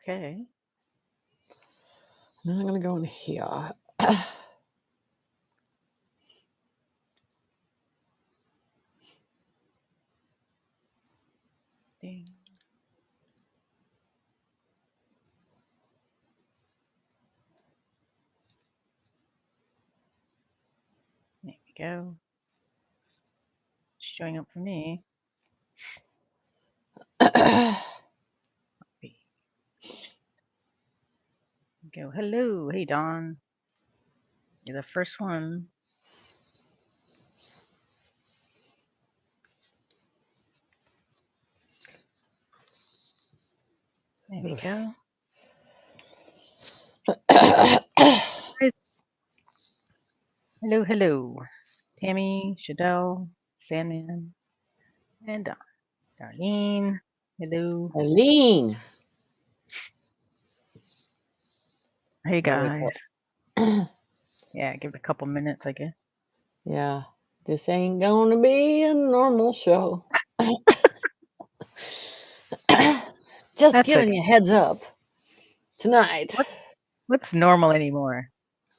Okay. Then I'm going to go in here. Ding. There we go. Showing up for me. Go. Hello. Hey, Dawn. You're the first one. There we go. Hello, hello. Tammy, Shadell, Sandman, and Dawn. Darlene. Hello. Eileen. Hey, Gotta wait guys. for Yeah, give it a couple minutes, I guess. Yeah, this ain't gonna be a normal show. Just That's giving you a heads up tonight. What's normal anymore?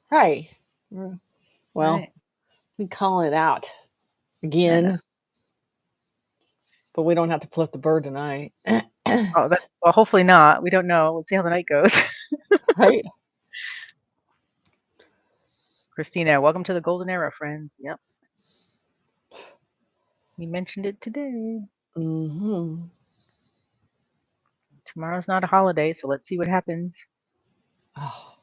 Right. Well, Right. we call it out I know. again, but we don't have to flip the bird tonight. Oh, well, hopefully not. We don't know. We'll see how the night goes. Right? Christina, welcome to the golden era, friends. Yep. We mentioned it today. Mm-hmm. Tomorrow's not a holiday, so let's see what happens. Oh,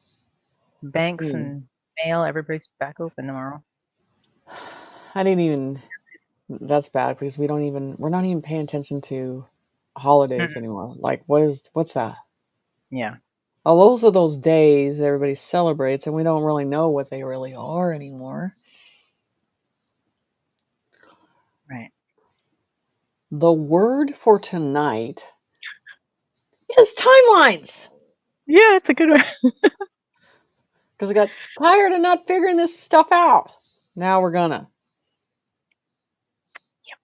Banks and mail, everybody's back open tomorrow. I didn't even. That's bad because we're not even paying attention to holidays anymore. Like, what's that? Yeah. Oh, those are those days that everybody celebrates, and we don't really know what they really are anymore. Right. The word for tonight is timelines. Yeah, it's a good one. Because I got tired of not figuring this stuff out. Now we're gonna. Yep.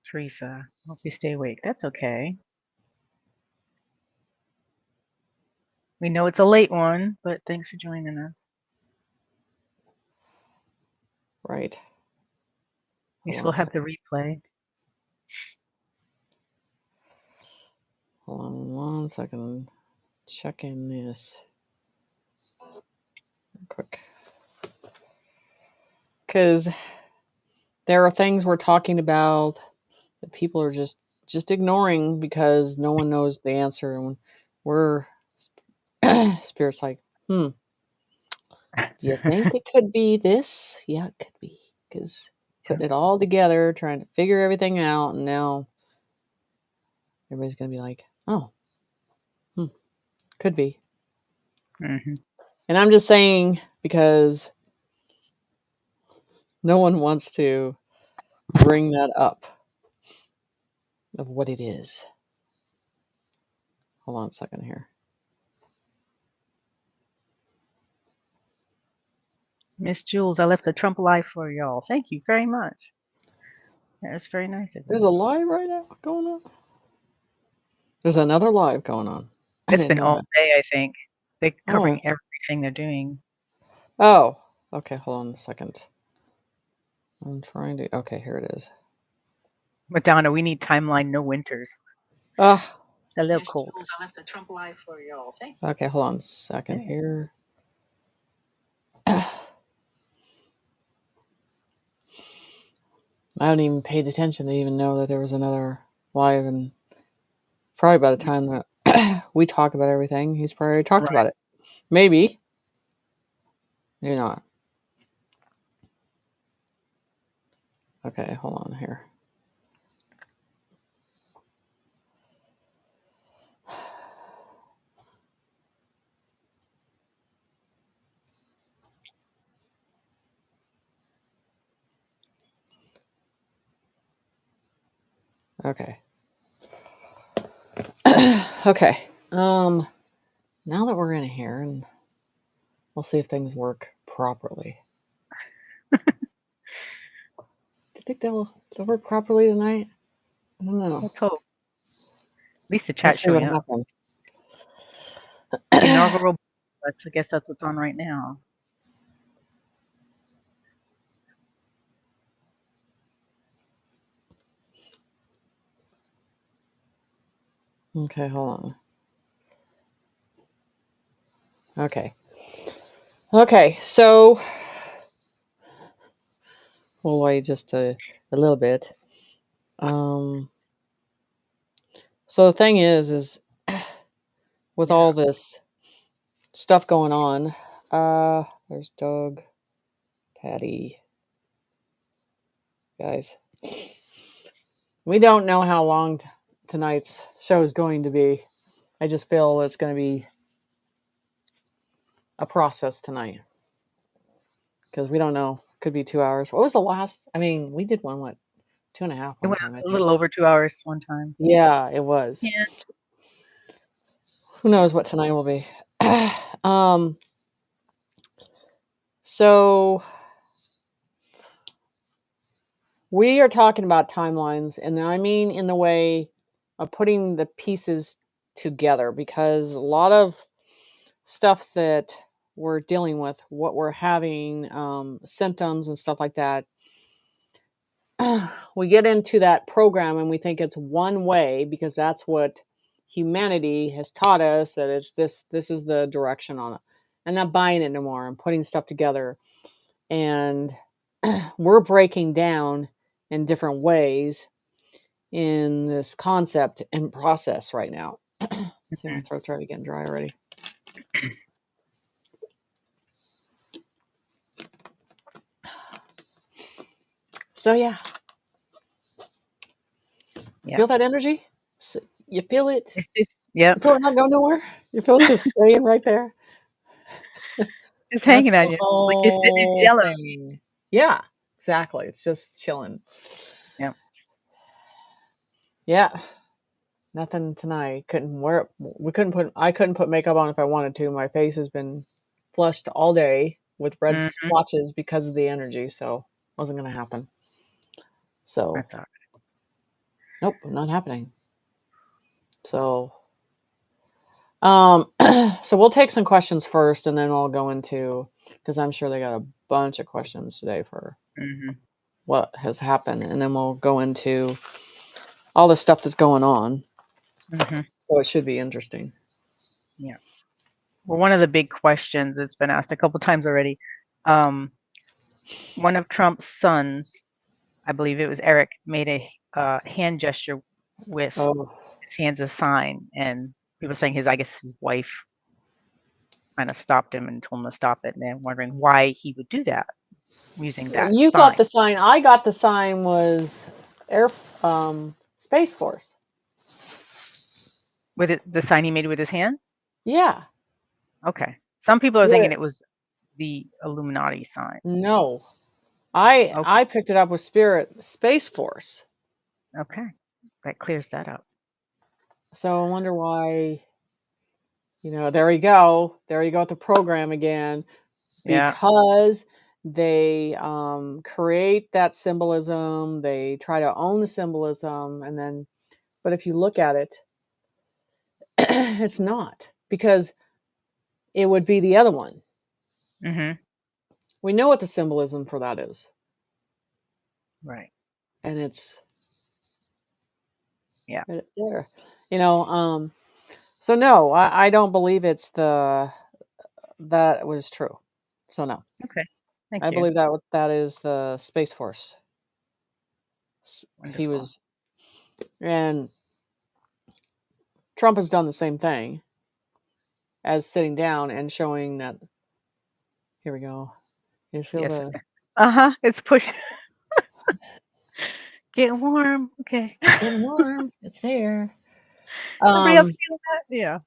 Teresa, hope you stay awake. That's okay. We know it's a late one, but thanks for joining us. Right. At least we'll have the replay. Hold on 1 second. Check in this. Quick. Because there are things we're talking about that people are just ignoring because no one knows the answer. And we're Spirit's like, do you think it could be this? Yeah, it could be. Because putting it all together, trying to figure everything out, and now everybody's going to be like, oh, could be. Mm-hmm. And I'm just saying because no one wants to bring that up of what it is. Hold on a second here. Miss Jules, I left the Trump live for y'all. Thank you very much. That was very nice of you. There's a live right now going on? There's another live going on. It's been all day, I think. They're covering everything they're doing. Oh, okay. Hold on a second. I'm trying to. Okay, here it is. Madonna, we need timeline, no winters. A little cold. I left the Trump live for y'all. Thank you. Okay, hold on a second here. I haven't even paid attention to even know that there was another live, and probably by the time that we talk about everything, he's probably talked about it. Maybe. Maybe not. Okay, hold on here. Okay. Okay. Now that we're in here, and we'll see if things work properly. Do you think they'll work properly tonight? I don't know. Let's hope. least the Let's chat's see what showing up. happens. Inaugural. I guess that's what's on right now. Okay, hold on. Okay, so we'll wait just a little bit. So the thing is with all this stuff going on, there's Doug, Patty, guys. We don't know how long tonight's show is going to be. I just feel it's going to be a process tonight because we don't know. Could be 2 hours. What was the last? I mean, we did one, what, 2.5 It one went time, I a think. little over 2 hours one time. Yeah, it was. Yeah. Who knows what tonight will be? So we are talking about timelines, and I mean in the way of putting the pieces together, because a lot of stuff that we're dealing with, what we're having, symptoms and stuff like that, we get into that program and we think it's one way because that's what humanity has taught us, that it's this is the direction on it, and not buying it anymore and putting stuff together. And we're breaking down in different ways in this concept and process right now. See, my throat's already getting dry already. So yeah. Feel that energy? You feel it? It's just, yep. You feel it not going nowhere? You feel it just staying right there? Just hanging That's on the you. Like it's whole jello. thing. Yeah, exactly. It's just chilling. Yep. Yeah. Nothing tonight. Couldn't wear it. I couldn't put makeup on if I wanted to. My face has been flushed all day with red splotches because of the energy, so it wasn't gonna happen. So That's all right. Nope, not happening. So so we'll take some questions first, and then we'll go into, because I'm sure they got a bunch of questions today for what has happened, and then we'll go into all the stuff that's going on. So it should be interesting. Yeah. Well, one of the big questions that's been asked a couple times already, one of Trump's sons, I believe it was Eric, made a hand gesture with his hands a sign, and people saying I guess his wife kind of stopped him and told him to stop it, and they're wondering why he would do that using that You sign. got the sign. I got the sign was Space Force. With it, the sign he made with his hands? Yeah. Okay. Some people are thinking it was the Illuminati sign. No. I picked it up with Spirit Space Force. Okay. That clears that up. So I wonder why, there you go. There you go with the program again. Because they create that symbolism, they try to own the symbolism, and then, but if you look at it, it's not, because it would be the other one. We know what the symbolism for that is. Right. And it's right there. So no, I don't believe that was true. So no. Okay. Thank I you. believe that is the Space Force. Wonderful. He was, and Trump has done the same thing as sitting down and showing that. Here we go. You feel it's pushing. Getting warm. Okay. Getting warm. It's there. Everybody else feeling that? Yeah.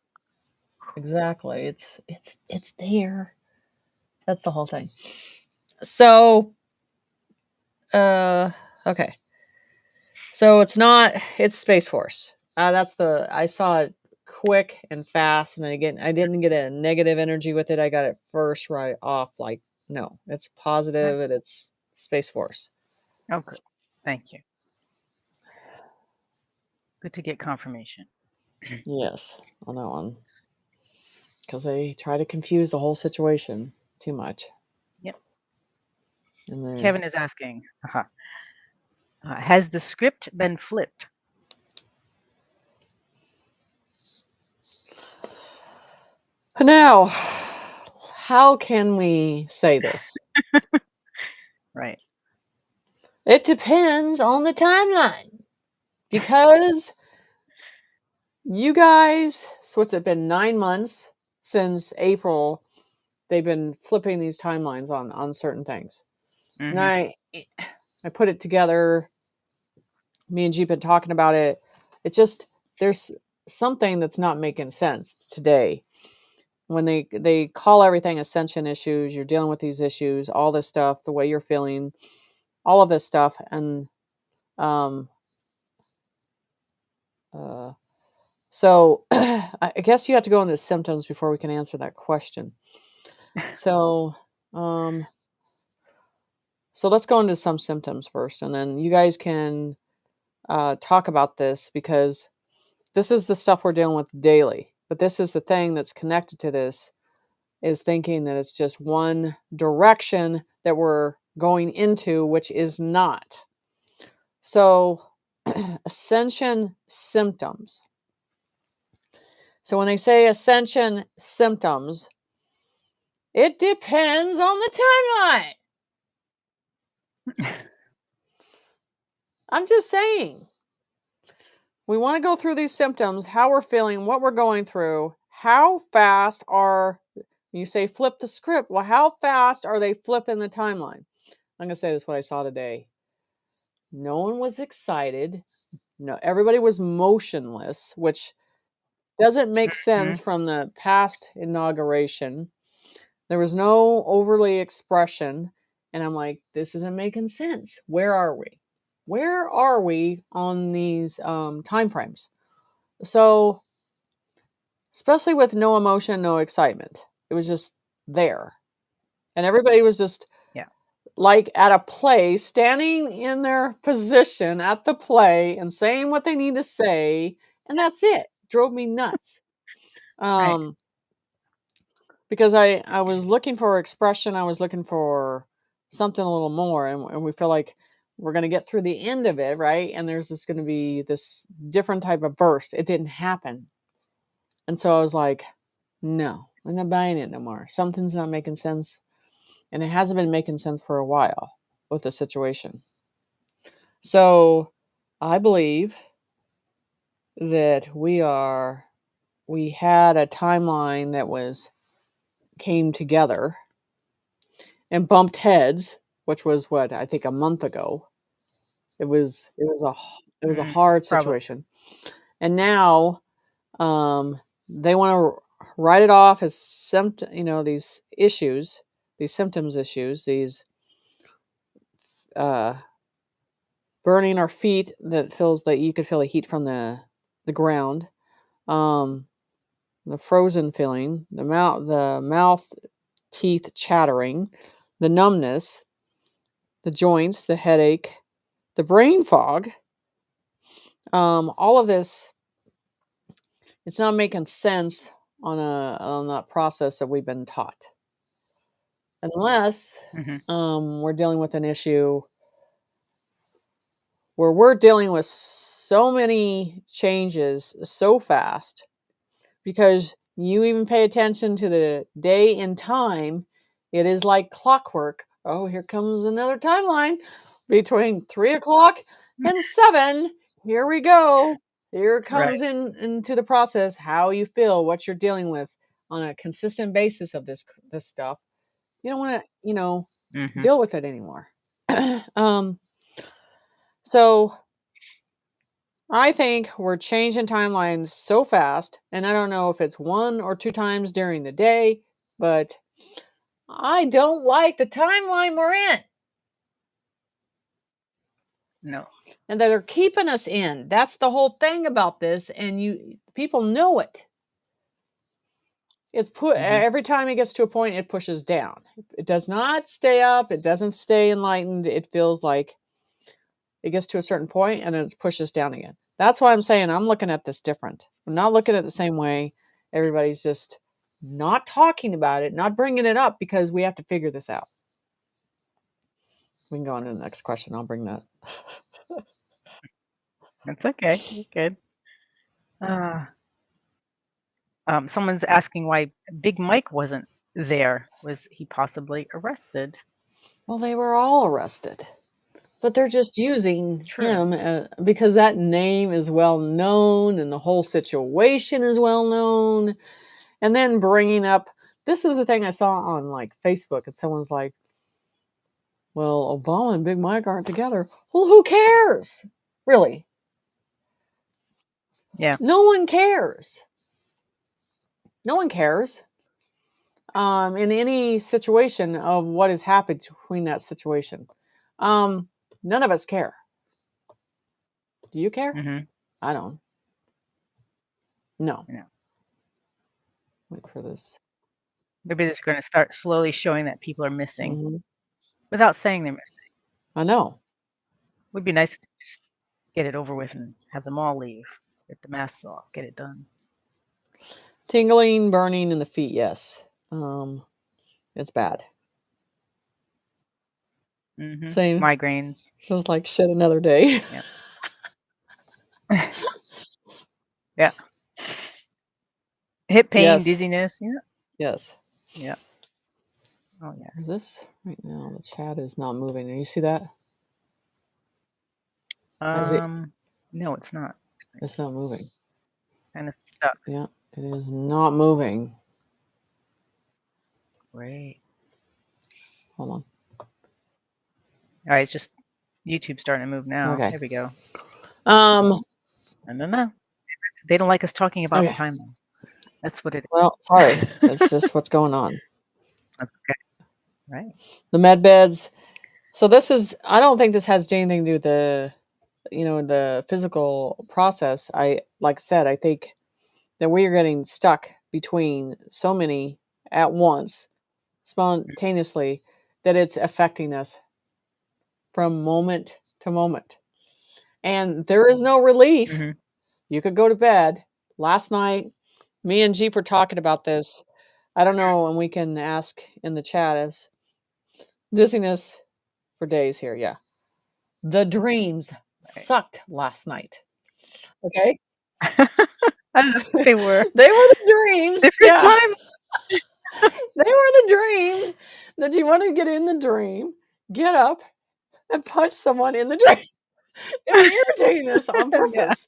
Exactly. It's there. That's the whole thing. So, okay. So it's Space Force. I saw it quick and fast, and again, I didn't get a negative energy with it. I got it first right off, like, no, it's positive, and it's Space Force. Okay. Thank you. Good to get confirmation. Yes, on that one. Because they try to confuse the whole situation too much. Yep. And Kevin is asking, has the script been flipped? now, how can we say this? Right. It depends on the timeline. Because you guys, so what's it been 9 months since April? They've been flipping these timelines on certain things. Mm-hmm. And I put it together. Me and Jeep been talking about it. It just, there's something that's not making sense today. When they call everything ascension issues, you're dealing with these issues, all this stuff, the way you're feeling, all of this stuff. And so I guess you have to go into symptoms before we can answer that question. So let's go into some symptoms first, and then you guys can talk about this, because this is the stuff we're dealing with daily. But this is the thing that's connected to this, is thinking that it's just one direction that we're going into, which is not. So ascension symptoms. So when they say ascension symptoms, it depends on the timeline. I'm just saying. We want to go through these symptoms, how we're feeling, what we're going through, how fast are, you say flip the script. Well, how fast are they flipping the timeline? I'm going to say this, what I saw today. No one was excited. No, everybody was motionless, which doesn't make sense from the past inauguration. There was no overly expression. And I'm like, this isn't making sense. Where are we? Where are we on these time frames? So, especially with no emotion, no excitement, it was just there. And everybody was just like at a play, standing in their position at the play and saying what they need to say. And that's it. Drove me nuts. Right. Because I was looking for expression. I was looking for something a little more. And we feel like we're going to get through the end of it, right? And there's just going to be this different type of burst. It didn't happen. And so I was like, no, I'm not buying it no more. Something's not making sense. And it hasn't been making sense for a while with the situation. So I believe that we had a timeline that came together and bumped heads, which was what I think a month ago. It was a hard situation. And now they want to write it off as these issues, these symptoms issues, these burning our feet that feels that you could feel the heat from the ground, the frozen feeling, the mouth teeth chattering, the numbness, the joints, the headache, the brain fog, all of this. It's not making sense on that process that we've been taught, unless we're dealing with an issue where we're dealing with so many changes so fast, because you even pay attention to the day and time. It is like clockwork. Oh, here comes another timeline between 3 o'clock and 7. Here we go. Here comes into the process how you feel, what you're dealing with on a consistent basis of this stuff. You don't want to, deal with it anymore. So I think we're changing timelines so fast, and I don't know if it's 1 or 2 times during the day, but I don't like the timeline we're in. No. And that are keeping us in. That's the whole thing about this, and people know it. It's every time it gets to a point, it pushes down. It does not stay up. It doesn't stay enlightened. It feels like it gets to a certain point and then it pushes down again. That's why I'm saying I'm looking at this different. I'm not looking at it the same way. Everybody's just not talking about it, not bringing it up because we have to figure this out. We can go on to the next question. I'll bring that. That's okay. You're good. Someone's asking why Big Mike wasn't there. Was he possibly arrested? Well, they were all arrested, but they're just using True. him because that name is well known and the whole situation is well known. And then bringing up, this is the thing I saw on like Facebook, and someone's like, well, Obama and Big Mike aren't together. Well, who cares? Really? Yeah. No one cares. No one cares. In any situation of what has happened between that situation. None of us care. Do you care? Mm-hmm. I don't. No. Yeah. Wait for this. Maybe they're going to start slowly showing that people are missing Mm-hmm. without saying they're missing. I know. Would be nice to just get it over with and have them all leave. Get the masks off. Get it done. Tingling, burning in the feet. Yes. It's bad. Mm-hmm. Same. Migraines. Feels like shit another day. Yeah. Yeah. Hip pain, Yes. dizziness. Yeah. Yes. Yeah. Oh yes. Is this right now? The chat is not moving. Do you see that? No, it's not. It's not moving. Kind of stuck. Yeah, it is not moving. Great. Hold on. All right, it's just YouTube starting to move now. Okay. There we go. I don't know. They don't like us talking about Okay. time. That's what it is. Well, sorry. It's just what's going on. That's okay. Right. The med beds. So this is, I don't think this has anything to do with the, the physical process. Like I said, I think that we are getting stuck between so many at once, spontaneously, that it's affecting us from moment to moment. And there is no relief. Mm-hmm. You could go to bed. Last night, me and Jeep were talking about this. I don't know, and we can ask in the chat as dizziness for days here. Yeah. The dreams sucked last night. Okay. I don't know what they were. They were the dreams. Different time. They were the dreams that you want to get in the dream, get up, and punch someone in the dream. It was irritating us on purpose.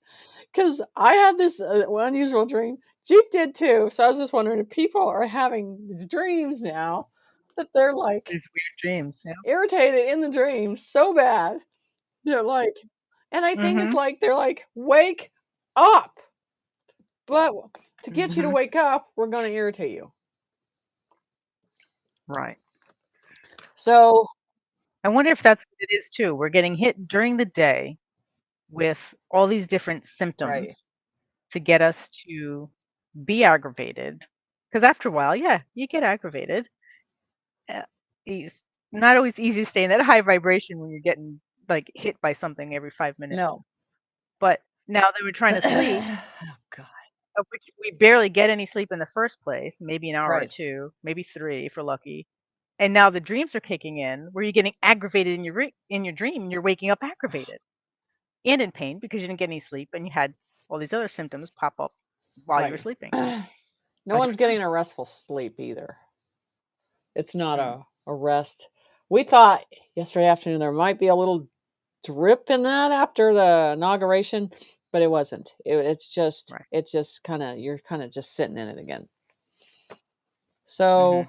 Because I had this unusual dream. Jeep did too. So I was just wondering if people are having these dreams now that they're like These weird dreams. Yeah. irritated in the dream so bad. They're like, and I think it's like they're like, wake up. But to get you to wake up, we're going to irritate you. Right. So I wonder if that's what it is too. We're getting hit during the day with all these different symptoms to get us to be aggravated. Because after a while, yeah, you get aggravated. It's not always easy to stay in that high vibration when you're getting like hit by something every 5 minutes. No. But now that we're trying to sleep, oh God, of which we barely get any sleep in the first place, maybe an hour or Right. 2, maybe 3 if we're lucky. And now the dreams are kicking in where you're getting aggravated in your dream and you're waking up aggravated and in pain because you didn't get any sleep and you had all these other symptoms pop up while you were Right. sleeping. No one's getting a restful sleep either. It's not a rest. We thought yesterday afternoon there might be a little drip in that after the inauguration, but it wasn't. It's just kind of, you're kind of just sitting in it again. So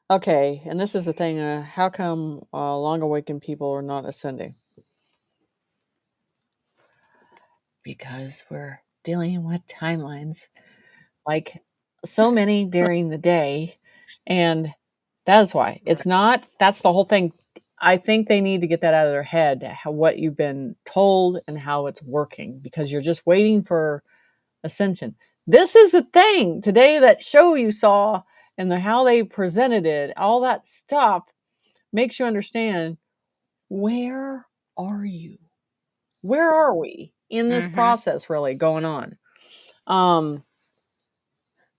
okay, and this is the thing, how come long awakened people are not ascending? Because we're dealing with timelines, like so many during the day, and that is why. It's not, that's the whole thing. I think they need to get that out of their head, what you've been told and how it's working, because you're just waiting for ascension. This is the thing today, that show you saw and how they presented it, all that stuff makes you understand, where are you? Where are we in this process really going on?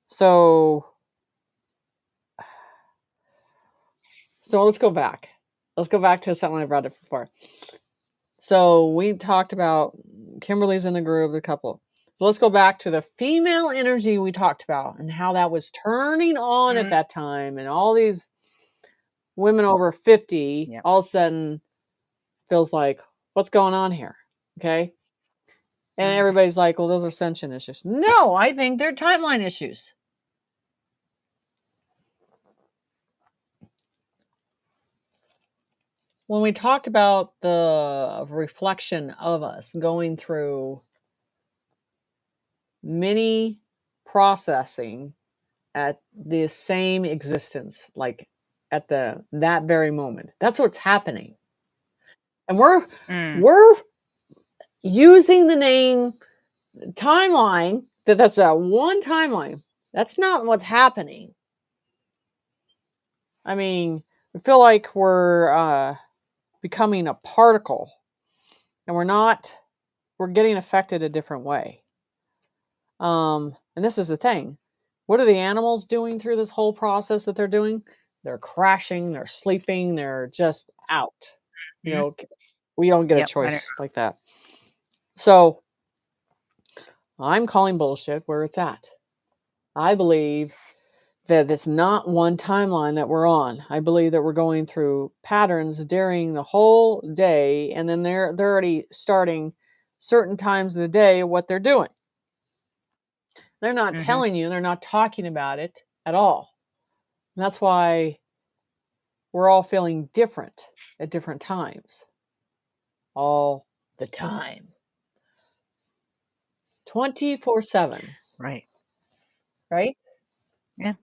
So let's go back. Let's go back to something I brought up before. So we talked about Kimberly's in the group, a couple. So let's go back to the female energy we talked about and how that was turning on at that time, and all these women over 50 all of a sudden feels like, what's going on here? Okay. And everybody's like, well, those are ascension issues. No, I think they're timeline issues. When we talked about the reflection of us going through many processing at the same existence, like at that very moment, that's what's happening. And we're using the name timeline, that's that one timeline. That's not what's happening. I mean, I feel like we're becoming a particle, and we're getting affected a different way. And this is the thing. What are the animals doing through this whole process that they're doing? They're crashing, they're sleeping, they're just out. You know, we don't get a choice like that. So I'm calling bullshit where it's at. I believe that it's not one timeline that we're on. I believe that we're going through patterns during the whole day, and then they're already starting certain times of the day what they're doing. They're not telling you, they're not talking about it at all. And that's why we're all feeling different at different times. All the time. 24/7. Right. Right? Yeah.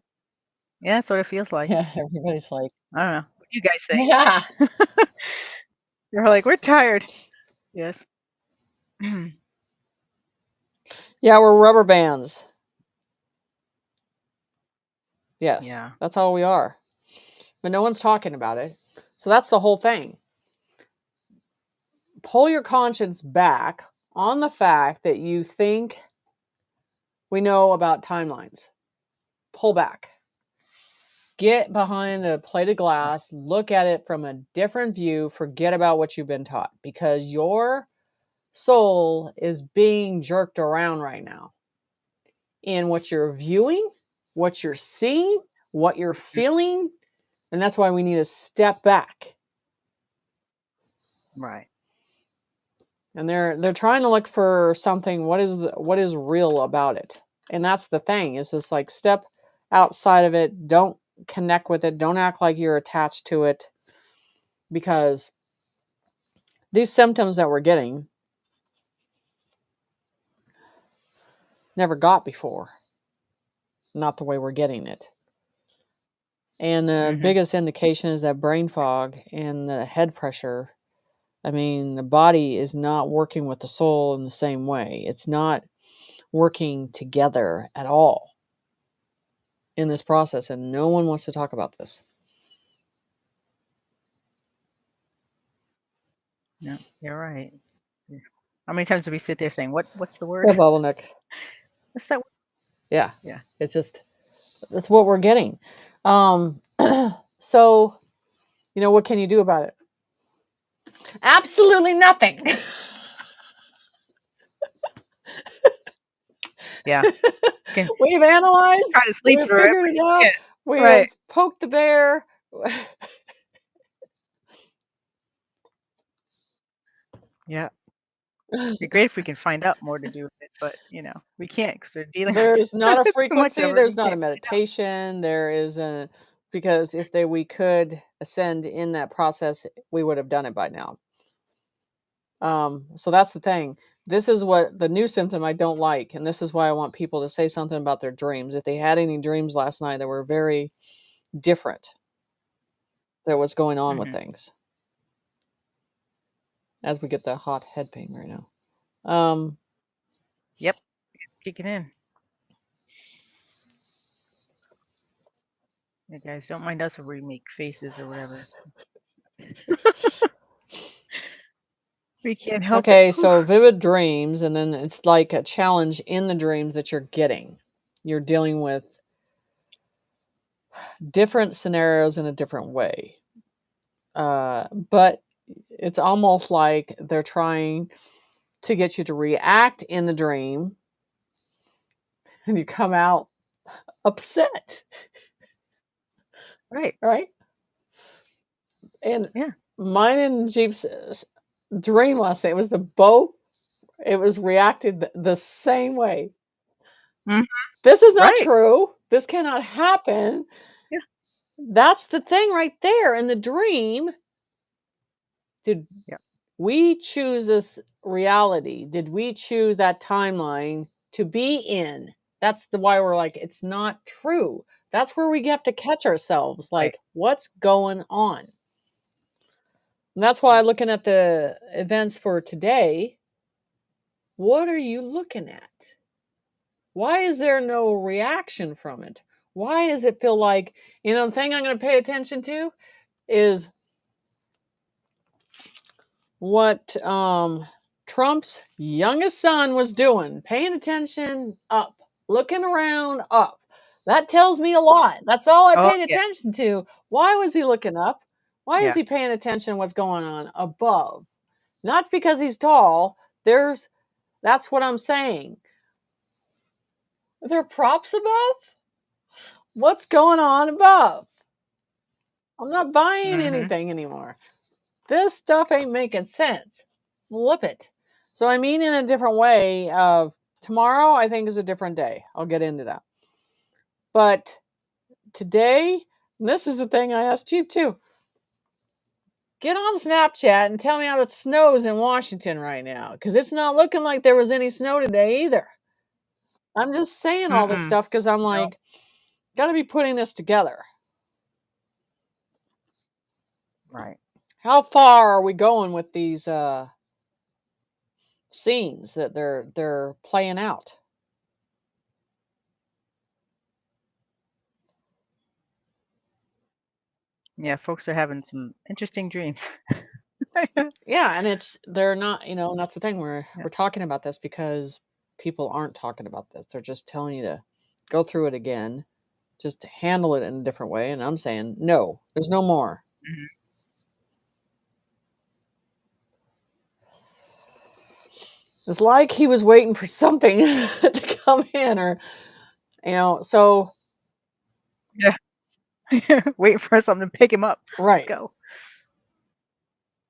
Yeah, that's what it feels like. Yeah, everybody's like, I don't know. What do you guys think? yeah. They're like, we're tired. Yes. Yeah, we're rubber bands. Yes. Yeah. That's all we are. But no one's talking about it. So that's the whole thing. Pull your conscience back on the fact that you think we know about timelines. Pull back. Get behind a plate of glass, look at it from a different view, forget about what you've been taught, because your soul is being jerked around right now in what you're viewing, what you're seeing, what you're feeling, and that's why we need to step back. Right. And they're trying to look for something. What is real about it? And that's the thing. Is just like, step outside of it. Don't connect with it. Don't act like you're attached to it, because these symptoms that we're getting never got before. Not the way we're getting it. And the biggest indication is that brain fog and the head pressure. I mean, the body is not working with the soul in the same way. It's not working together at all in this process, and no one wants to talk about this. No, you're right. How many times do we sit there saying, what's the word? Yeah, Bottleneck. What's that word? Yeah. Yeah. It's just, that's what we're getting. So, what can you do about it? Absolutely nothing. Yeah. We've analyzed. Try to sleep We've through figured it out. Yeah. We've Right. poked the bear. Yeah. It'd be great if we can find out more to do with it, but we can't, because we're dealing There's with not a too much frequency. of it. There's We not a can't find out. meditation. There isn't, because if we could ascend in that process, we would have done it by now. So that's the thing. This is what the new symptom I don't like, and this is why I want people to say something about their dreams. If they had any dreams last night that were very different, that was going on with things. As we get the hot head pain right now. Yep, it's kicking in. Yeah, guys, don't mind us if we make faces or whatever. We can't help it. Okay, so vivid dreams, and then it's like a challenge in the dreams that you're getting. You're dealing with different scenarios in a different way. But it's almost like they're trying to get you to react in the dream, and you come out upset. Right. Right? And Yeah. mine and Jeep's dream last night was it was reacted the same way. Mhm. This is not Right. true. This cannot happen. Yeah. That's the thing right there in the dream. Did we choose this reality? Did we choose that timeline to be in? That's why we're like, it's not true. That's where we have to catch ourselves. Like, what's going on? And that's why looking at the events for today, what are you looking at? Why is there no reaction from it? Why does it feel like, the thing I'm going to pay attention to is what Trump's youngest son was doing, paying attention up, looking around up. That tells me a lot. That's all I paid attention to. Why was he looking up? Why is he paying attention to what's going on above? Not because he's tall. That's what I'm saying. Are there props above? What's going on above? I'm not buying anything anymore. This stuff ain't making sense. Flip it. So I mean in a different way of tomorrow I think is a different day. I'll get into that. But today, and this is the thing I asked Chief too. Get on Snapchat and tell me how it snows in Washington right now. Because it's not looking like there was any snow today either. I'm just saying all this stuff because I'm like, gotta be putting this together. Right. How far are we going with these scenes that they're playing out? Yeah, folks are having some interesting dreams. Yeah, and they're not, and that's the thing we're talking about this because people aren't talking about this. They're just telling you to go through it again, just handle it in a different way. And I'm saying, no, there's no more. Mm-hmm. It's like he was waiting for something to come in or, so. Yeah. Waiting for something to pick him up. Right. Let's go.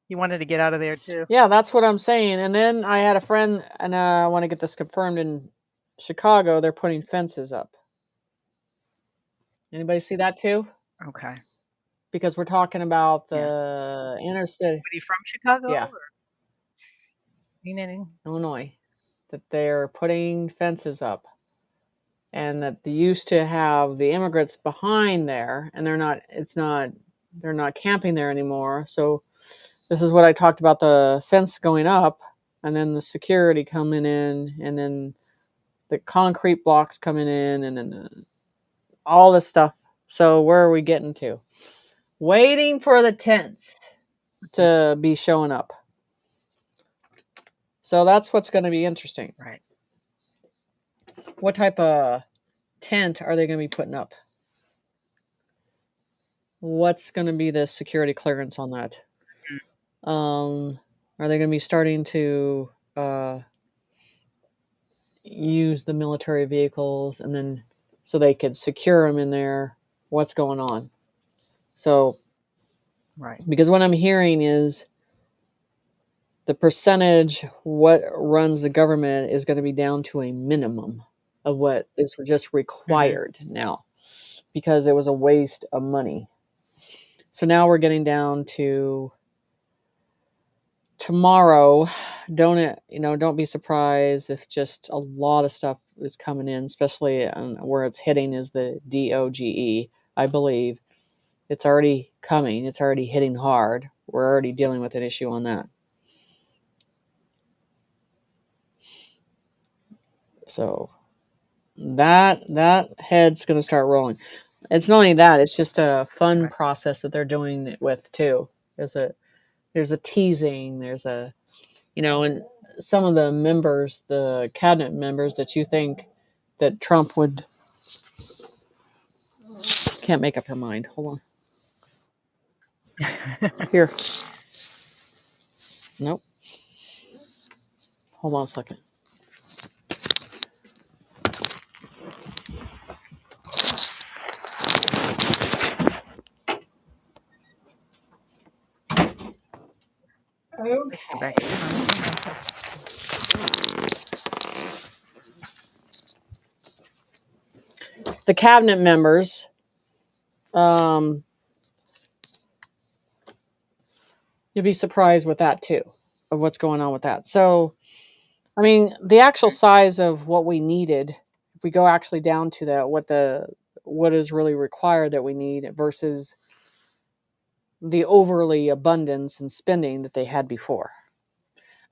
He wanted to get out of there too. Yeah, that's what I'm saying. And then I had a friend, and I want to get this confirmed in Chicago. They're putting fences up. Anybody see that too? Okay. Because we're talking about the inner city. Are you from Chicago? Yeah. Or Illinois. That they're putting fences up. And that they used to have the immigrants behind there, and they're not camping there anymore. So this is what I talked about, the fence going up, and then the security coming in, and then the concrete blocks coming in, and then all this stuff. So where are we getting to? Waiting for the tents to be showing up. So that's what's going to be interesting. Right. What type of tent are they going to be putting up? What's going to be the security clearance on that? Are they going to be starting to use the military vehicles, and then so they could secure them in there? What's going on? So, right, because what I'm hearing is the percentage what runs the government is going to be down to a minimum of what is just required now, because it was a waste of money. So now we're getting down to tomorrow. Don't be surprised if just a lot of stuff is coming in, especially where it's hitting is the DOGE. I believe it's already coming. It's already hitting hard. We're already dealing with an issue on that. So that head's going to start rolling. It's not only that, it's just a fun process that they're doing it with too. There's a teasing. There's a, and some of the members, the cabinet members that you think that Trump would, can't make up her mind. Hold on. Here. Nope. Hold on a second. Okay. The cabinet members, you'll be surprised with that too, of what's going on with that. So, I mean, the actual size of what we needed, if we go actually down to that, what is really required that we need versus the overly abundance and spending that they had before.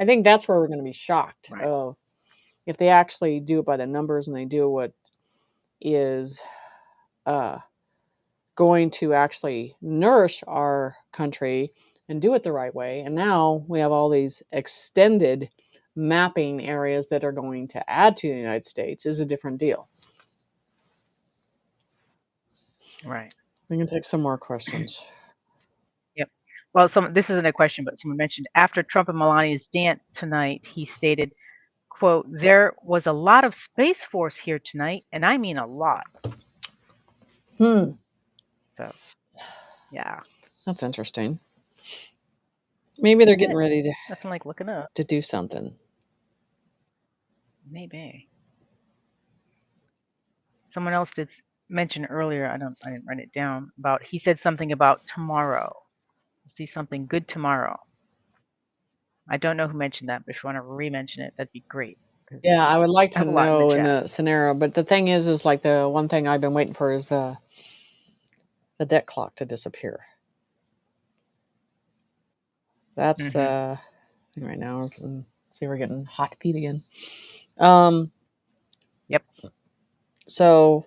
I think that's where we're going to be shocked. Right. If they actually do it by the numbers and they do what is going to actually nourish our country and do it the right way. And now we have all these extended mapping areas that are going to add to the United States is a different deal. Right. We can take some more questions. Yep. Well, this isn't a question, but someone mentioned after Trump and Melania's dance tonight, he stated, quote, "There was a lot of Space Force here tonight, and I mean a lot." So, yeah. That's interesting. Maybe they're getting ready to nothing like looking up to do something. Maybe. Someone else did mention earlier, I didn't write it down, about he said something about tomorrow. We'll see something good tomorrow. I don't know who mentioned that, but if you want to re-mention it, that'd be great. Yeah, I would like to know in the scenario. But the thing is like the one thing I've been waiting for is the debt clock to disappear. That's right now. See, we're getting hot feet again. Yep. So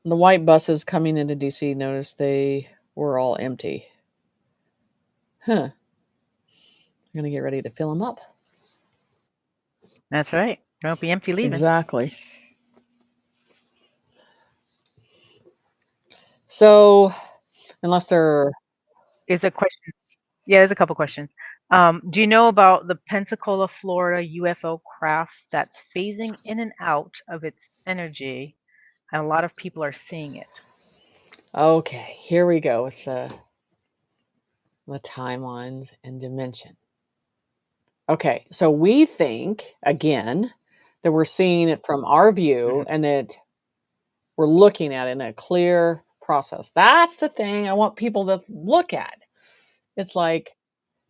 the white buses coming into DC, notice they were all empty. Huh. I'm going to get ready to fill them up. That's right. Don't be empty leaving. Exactly. So, unless there is a question. Yeah, there's a couple questions. Do you know about the Pensacola, Florida UFO craft that's phasing in and out of its energy, and a lot of people are seeing it? Okay, here we go with the timelines and dimension. Okay, so we think, again, that we're seeing it from our view and that we're looking at it in a clear process. That's the thing I want people to look at. It's like,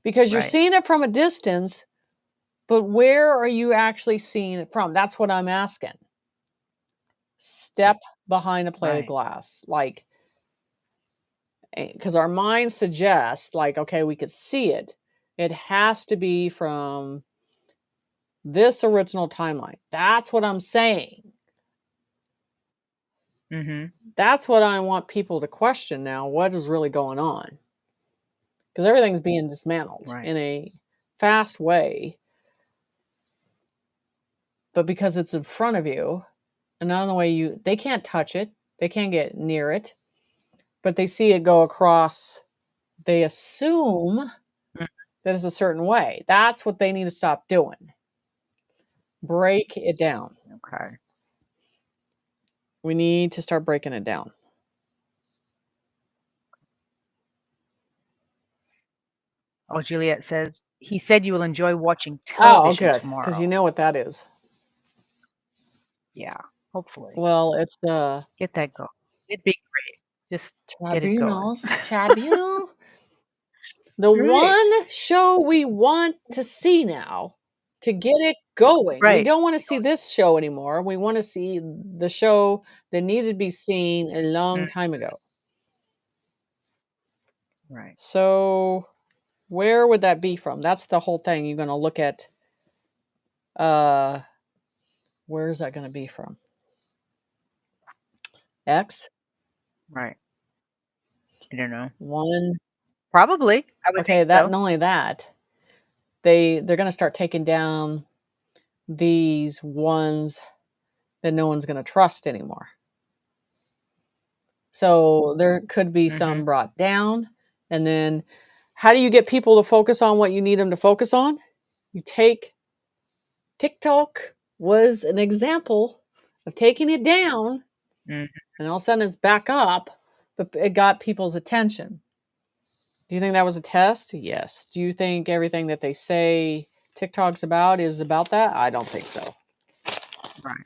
because you're seeing it from a distance, but where are you actually seeing it from? That's what I'm asking. Step behind a plate of glass. Like, because our mind suggests, like, okay, we could see it. It has to be from this original timeline. That's what I'm saying. That's what I want people to question now. What is really going on? Because everything's being dismantled in a fast way. But because it's in front of you, another way they can't touch it. They can't get near it. But they see it go across. They assume that it's a certain way. That's what they need to stop doing. Break it down. Okay. We need to start breaking it down. Oh, Juliet says, he said you will enjoy watching television tomorrow. Because you know what that is. Yeah, hopefully. Well, it's the... Get that going. It'd be great. Just Tribunals. Get it going. Tribunal. The one show we want to see now to get it going. We don't want to see this show anymore. We want to see the show that needed to be seen a long time ago. Right. So where would that be from? That's the whole thing. You're going to look at, where is that going to be from? X? Right. I don't know. One. Probably. I would Okay, think that so. not only that, they're going to start taking down these ones that no one's going to trust anymore. So there could be some brought down. And then how do you get people to focus on what you need them to focus on? You take TikTok was an example of taking it down, and all of a sudden it's back up, but it got people's attention. Do you think that was a test? Yes. Do you think everything that they say TikTok's about is about that? I don't think so. Right.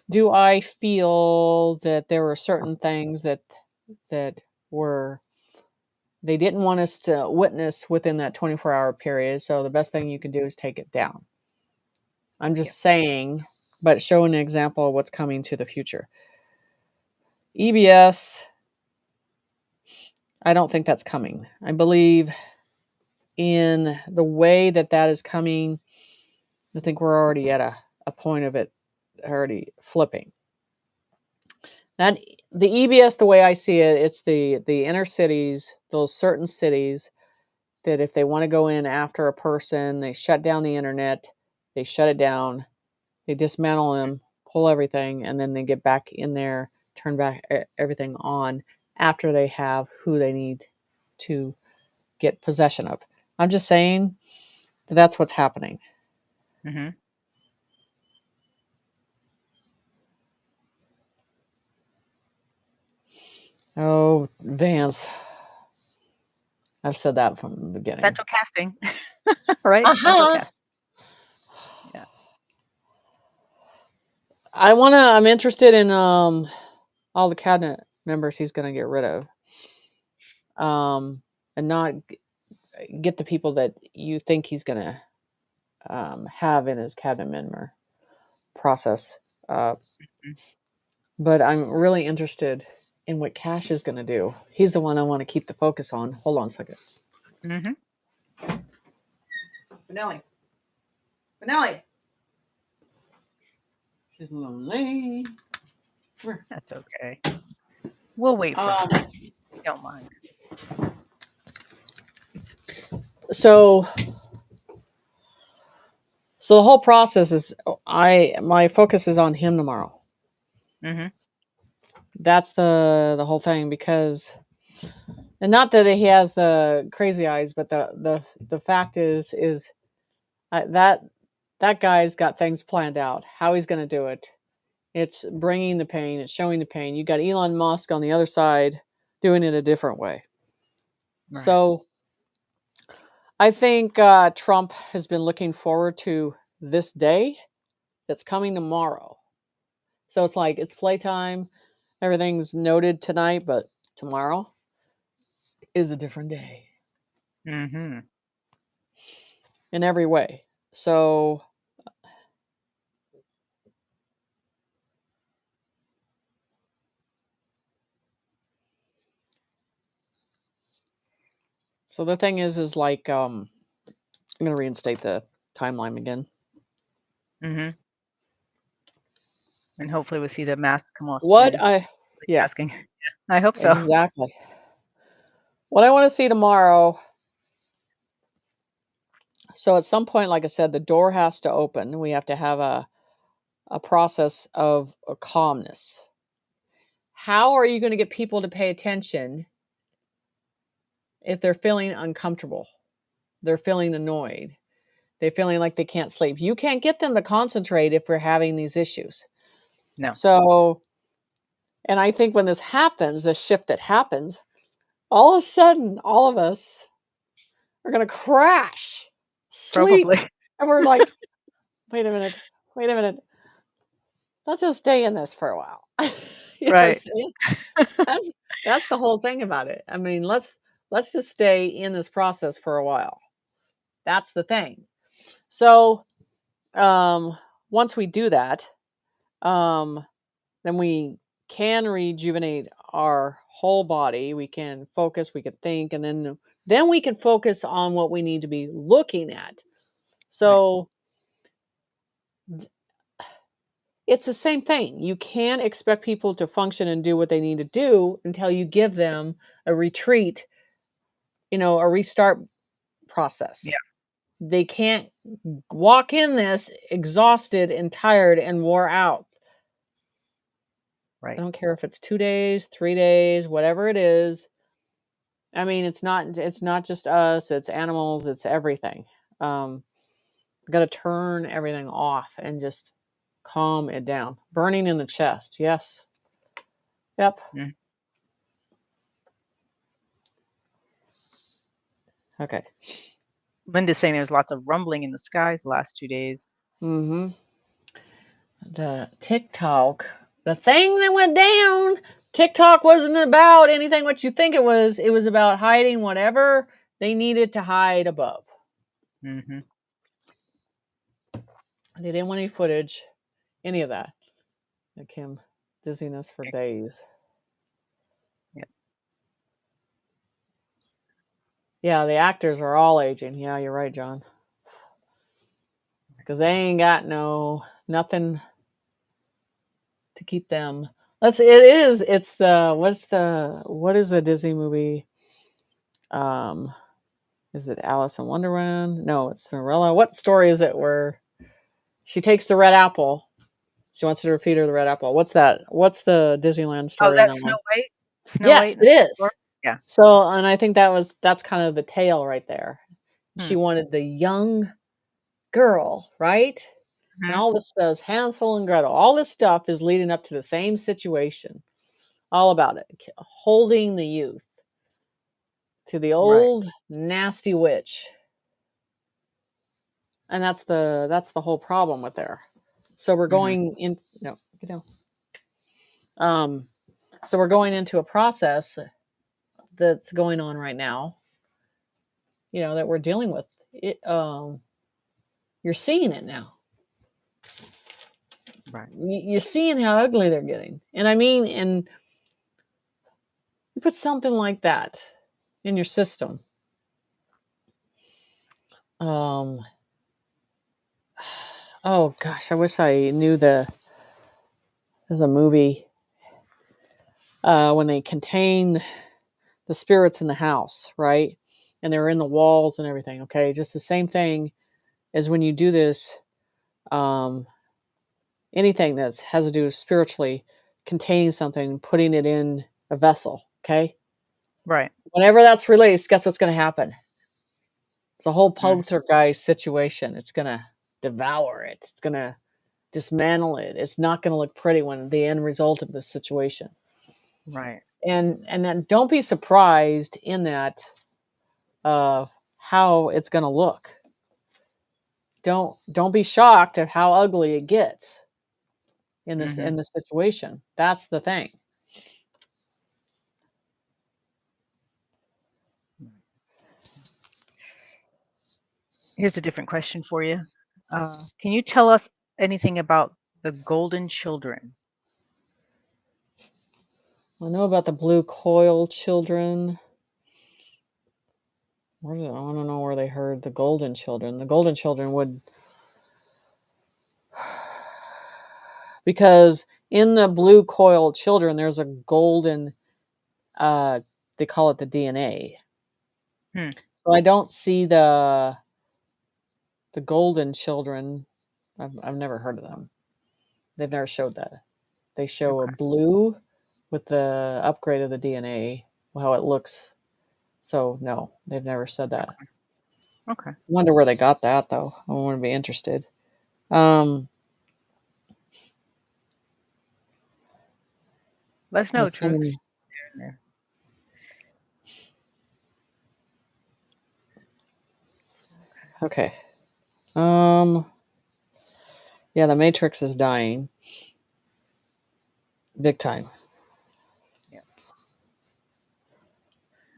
Do I feel that there were certain things that were they didn't want us to witness within that 24-hour period, so the best thing you can do is take it down. I'm just saying, but showing an example of what's coming to the future. EBS, I don't think that's coming. I believe in the way that is coming. I think we're already at a point of it already flipping. That the EBS, the way I see it, it's the inner cities, those certain cities that if they want to go in after a person, they shut down the internet, they shut it down, they dismantle them, pull everything, and then they get back in there, turn back everything on after they have who they need to get possession of. I'm just saying that that's what's happening. Mm-hmm. Oh, Vance. I've said that from the beginning. Central casting. Right? Central casting. Yeah. I'm interested in all the cabinet members he's going to get rid of. And not get the people that you think he's going to have in his cabinet member process. But I'm really interested in what Cash is going to do. He's the one I want to keep the focus on. Hold on a second. Mm-hmm. Benelli. She's lonely. That's okay. We'll wait for her. Don't mind. So the whole process is my focus is on him tomorrow. Mm-hmm. That's the whole thing, because, and not that he has the crazy eyes, but the fact is that guy's got things planned out. How he's going to do it. It's bringing the pain. It's showing the pain. You got Elon Musk on the other side doing it a different way. Right. So I think Trump has been looking forward to this day that's coming tomorrow. So it's like it's playtime. Everything's noted tonight, but tomorrow is a different day. Mm-hmm. In every way. So the thing is like I'm going to reinstate the timeline again. Mm-hmm. And hopefully we'll see the masks come off What soon. Asking. I hope so. Exactly. What I want to see tomorrow. So at some point, like I said, the door has to open. We have to have a process of a calmness. How are you going to get people to pay attention if they're feeling uncomfortable? They're feeling annoyed. They're feeling like they can't sleep. You can't get them to concentrate if we're having these issues. No. So, and I think when this happens, this shift that happens, all of a sudden, all of us are going to crash, sleep, probably. And we're like, wait a minute. Let's just stay in this for a while. Right. That's the whole thing about it. I mean, let's just stay in this process for a while. That's the thing. So, once we do that, then we can rejuvenate our whole body. We can focus, we can think, and then we can focus on what we need to be looking at. So it's the same thing. You can't expect people to function and do what they need to do until you give them a retreat, a restart process. Yeah. They can't walk in this exhausted and tired and wore out. Right. I don't care if it's 2 days, 3 days, whatever it is. I mean, it's not just us, it's animals, it's everything. Got to turn everything off and just calm it down. Burning in the chest. Yes. Yep. Mm. Okay. Linda's saying there's lots of rumbling in the skies the last 2 days. Mm-hmm. The TikTok, the thing that went down, TikTok wasn't about anything what you think it was. It was about hiding whatever they needed to hide above. Mm-hmm. They didn't want any footage, any of that. Like him, dizziness for days. Yep. Yeah, the actors are all aging. Yeah, you're right, John. Because they ain't got nothing to keep them. What is the Disney movie? Is it Alice in Wonderland? No, it's Cinderella. What story is it where she takes the red apple? She wants to repeat her the red apple. What's that? What's the Disneyland story? Oh, is that Snow White? Snow Yes, White it is. Story? Yeah. So, and I think that's kind of the tale right there. She wanted the young girl, right? Mm-hmm. And all this stuff, Hansel and Gretel, all this stuff is leading up to the same situation. All about it. Holding the youth to the old nasty witch. And that's the whole problem with there. So we're going in. No, get down. So we're going into a process that's going on right now. That we're dealing with. It. You're seeing it now. Right. You're seeing how ugly they're getting, and I mean, and you put something like that in your system. Oh gosh, I wish I knew there's a movie when they contain the spirits in the house, right? And they're in the walls and everything. Okay, just the same thing as when you do this. Anything that has to do with spiritually containing something, putting it in a vessel. Okay, Right. Whenever that's released, guess what's going to happen? It's a whole poltergeist situation. It's going to devour it. It's going to dismantle it. It's not going to look pretty when the end result of this situation. Right. And then don't be surprised in that how it's going to look. Don't be shocked at how ugly it gets in this in this situation. That's the thing. Here's a different question for you. Can you tell us anything about the golden children? I know about the blue coil children. I want to know where they heard the golden children. The golden children would, because in the blue coil children, there's a golden, they call it the DNA. So I don't see the golden children. I've never heard of them. They've never showed that. They show a blue with the upgrade of the DNA, how it looks. So no, they've never said that. Okay. I wonder where they got that though. I want to be interested. Let us know the truth. Okay. Yeah, the Matrix is dying. Big time. Yeah.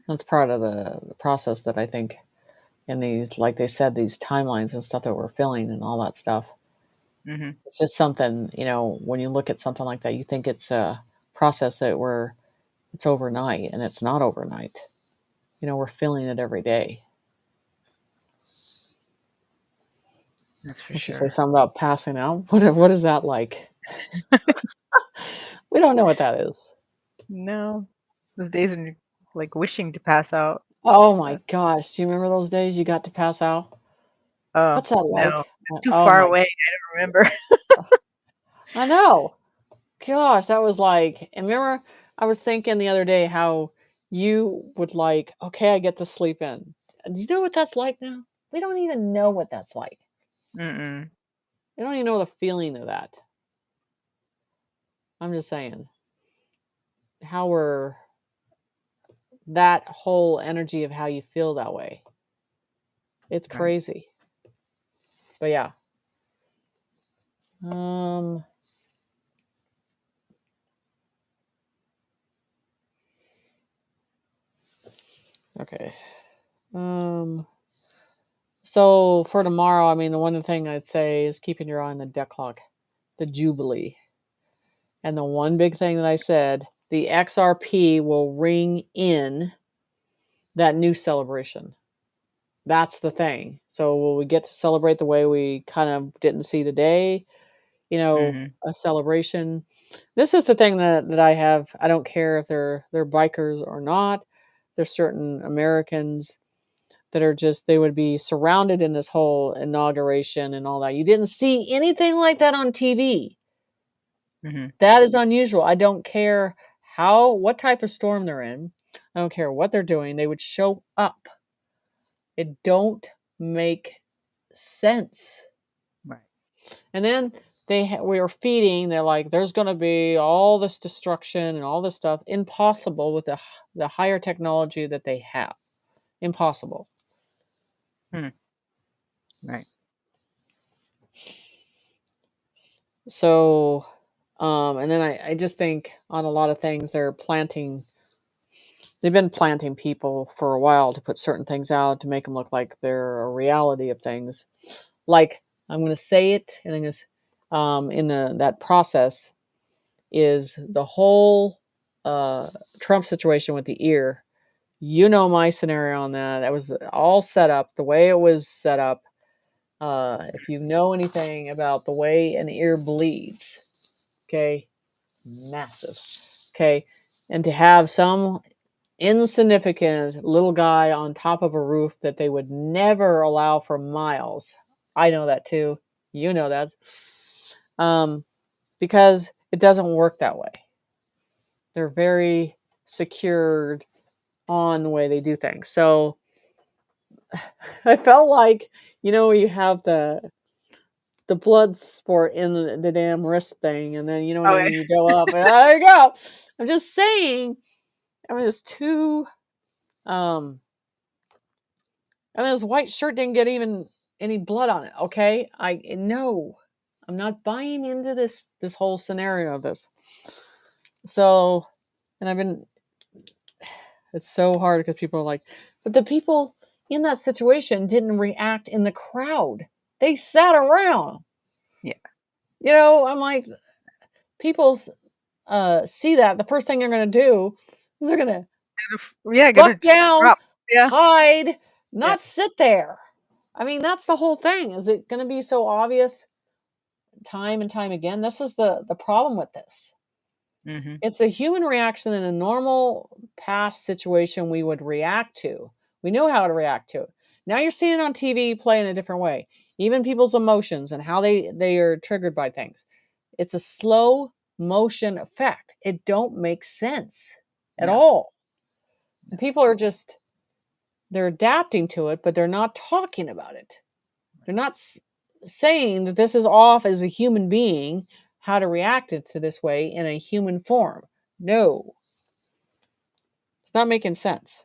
That's part of the process that I think in these, like they said, these timelines and stuff that we're filling and all that stuff. It's just something, when you look at something like that, you think it's a process that it's overnight, and it's not overnight. We're feeling it every day. That's for Let's sure. say something about passing out. What is that like? We don't know what that is. No, those days when you're like wishing to pass out. Oh my gosh. Do you remember those days you got to pass out? Oh, What's that like? no, it's too Oh far my, away. I don't remember. I know. Gosh, that was like, and remember, I was thinking the other day how you would like, okay, I get to sleep in. Do you know what that's like now? We don't even know what that's like. Mm-mm. We don't even know the feeling of that. I'm just saying how we're that whole energy of how you feel that way. It's Right. crazy. But yeah. Okay. So for tomorrow, I mean, the one thing I'd say is keeping your eye on the deck clock, the Jubilee. And the one big thing that I said, the XRP will ring in that new celebration. That's the thing. So will we get to celebrate the way we kind of didn't see today? You know, a celebration. This is the thing that I have. I don't care if they're bikers or not. There's certain Americans that are just, they would be surrounded in this whole inauguration and all that. You didn't see anything like that on TV. That is unusual. I don't care what type of storm they're in. I don't care what they're doing. They would show up. It don't make sense. Right. And then we were feeding. They're like, there's going to be all this destruction and all this stuff. Impossible with the higher technology that they have. Impossible. Right. So, and then I just think on a lot of things they've been planting people for a while to put certain things out to make them look like they're a reality of things. Like, I'm going to say it, and I'm going to, in that process is the whole Trump situation with the ear. You know my scenario on that. That was all set up the way it was set up. If you know anything about the way an ear bleeds, okay, massive, okay, and to have some insignificant little guy on top of a roof that they would never allow for miles. I know that too. You know that. Because it doesn't work that way. They're very secured on the way they do things. So I felt like, you have the blood sport in the damn wrist thing, and then Oh, when you go up, and there you go. I'm just saying, it's too his white shirt didn't get even any blood on it. Okay, no, I'm not buying into this whole scenario of this. So, and it's so hard because people are like, but the people in that situation didn't react in the crowd. They sat around. Yeah. I'm like, people see that. The first thing they're going to do is they're going to duck down, hide, not sit there. I mean, that's the whole thing. Is it going to be so obvious time and time again? This is the problem with this. It's a human reaction in a normal past situation we would react to. We know how to react to it. Now you're seeing it on TV play in a different way. Even people's emotions and how they are triggered by things. It's a slow motion effect. It don't make sense at all. And people are they're adapting to it, but they're not talking about it. They're not saying that this is off as a human being, how to react to this way in a human form. No. It's not making sense.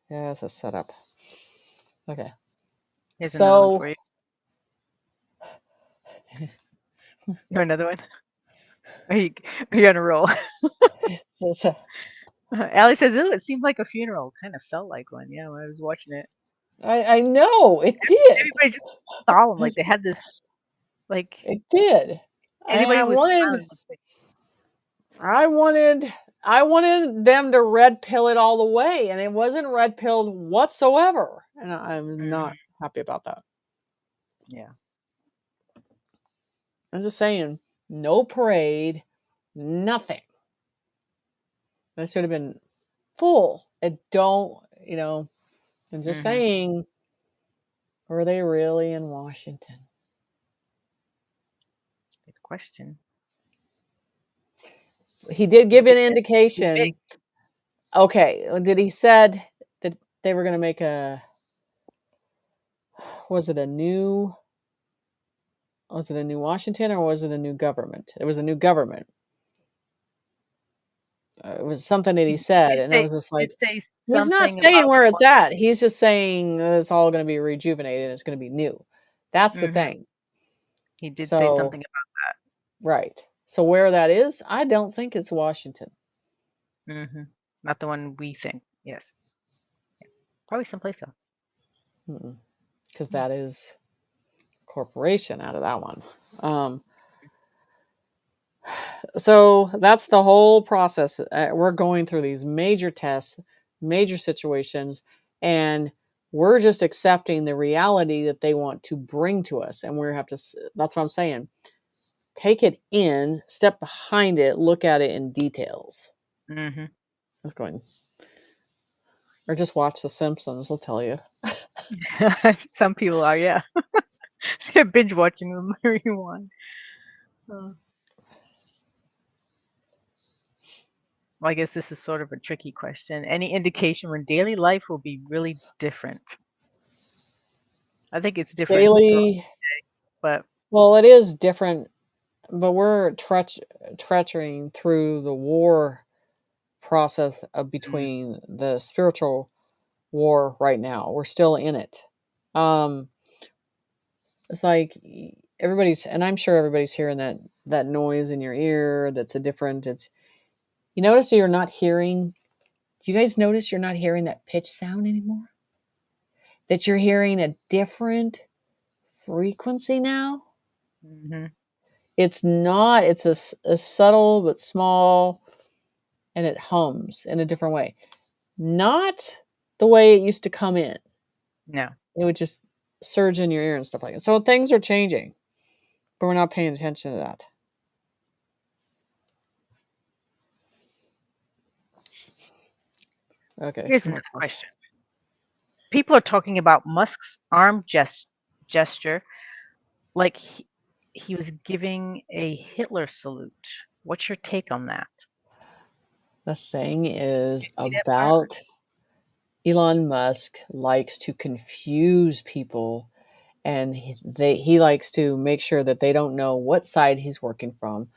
Yeah, it's a setup. Okay. Here's another one for you. You another one? Are you on a roll? Allie says, "Oh, it seemed like a funeral. Kind of felt like one." Yeah, when I was watching it. I know it did. Everybody just solemn, like they had this, like it did. Anybody was smiling. I wanted I wanted them to red pill it all the way, and it wasn't red pilled whatsoever. And I'm not happy about that. Yeah. I'm just saying, no parade, nothing. That should have been full. And don't, I'm just saying, were they really in Washington? Good question. He did give an indication. Okay, did he said that they were going to make was it a new Washington or was it a new government? It was a new government. It was something that he said, and I was just like, he's not saying where it's at. He's just saying it's all going to be rejuvenated and it's going to be new. That's the thing. He did say something about that. Right. So where that is, I don't think it's Washington. Not the one we think. Yes. Probably someplace else. Because that is corporation out of that one. So that's the whole process. We're going through these major tests, major situations, and we're just accepting the reality that they want to bring to us. And we have to, that's what I'm saying. Take it in, step behind it, look at it in details. That's going. Or just watch The Simpsons, will tell you. Some people are, yeah. They're binge watching them every one. Well, I guess this is sort of a tricky question. Any indication when daily life will be really different? I think it's different daily, but well, it is different, but we're treachery through the war process of between the spiritual war right now. We're still in it. It's like everybody's, and I'm sure everybody's hearing that noise in your ear. That's a different. You notice you're not hearing. Do you guys notice you're not hearing that pitch sound anymore? That you're hearing a different frequency now. It's not. It's a subtle but small, and it hums in a different way. Not the way it used to come in. No. It would just surge in your ear and stuff like that. So things are changing, but we're not paying attention to that. Okay. Here's another question. People are talking about Musk's arm gesture like he was giving a Hitler salute. What's your take on that? The thing is about Elon Musk likes to confuse people, and he likes to make sure that they don't know what side he's working from.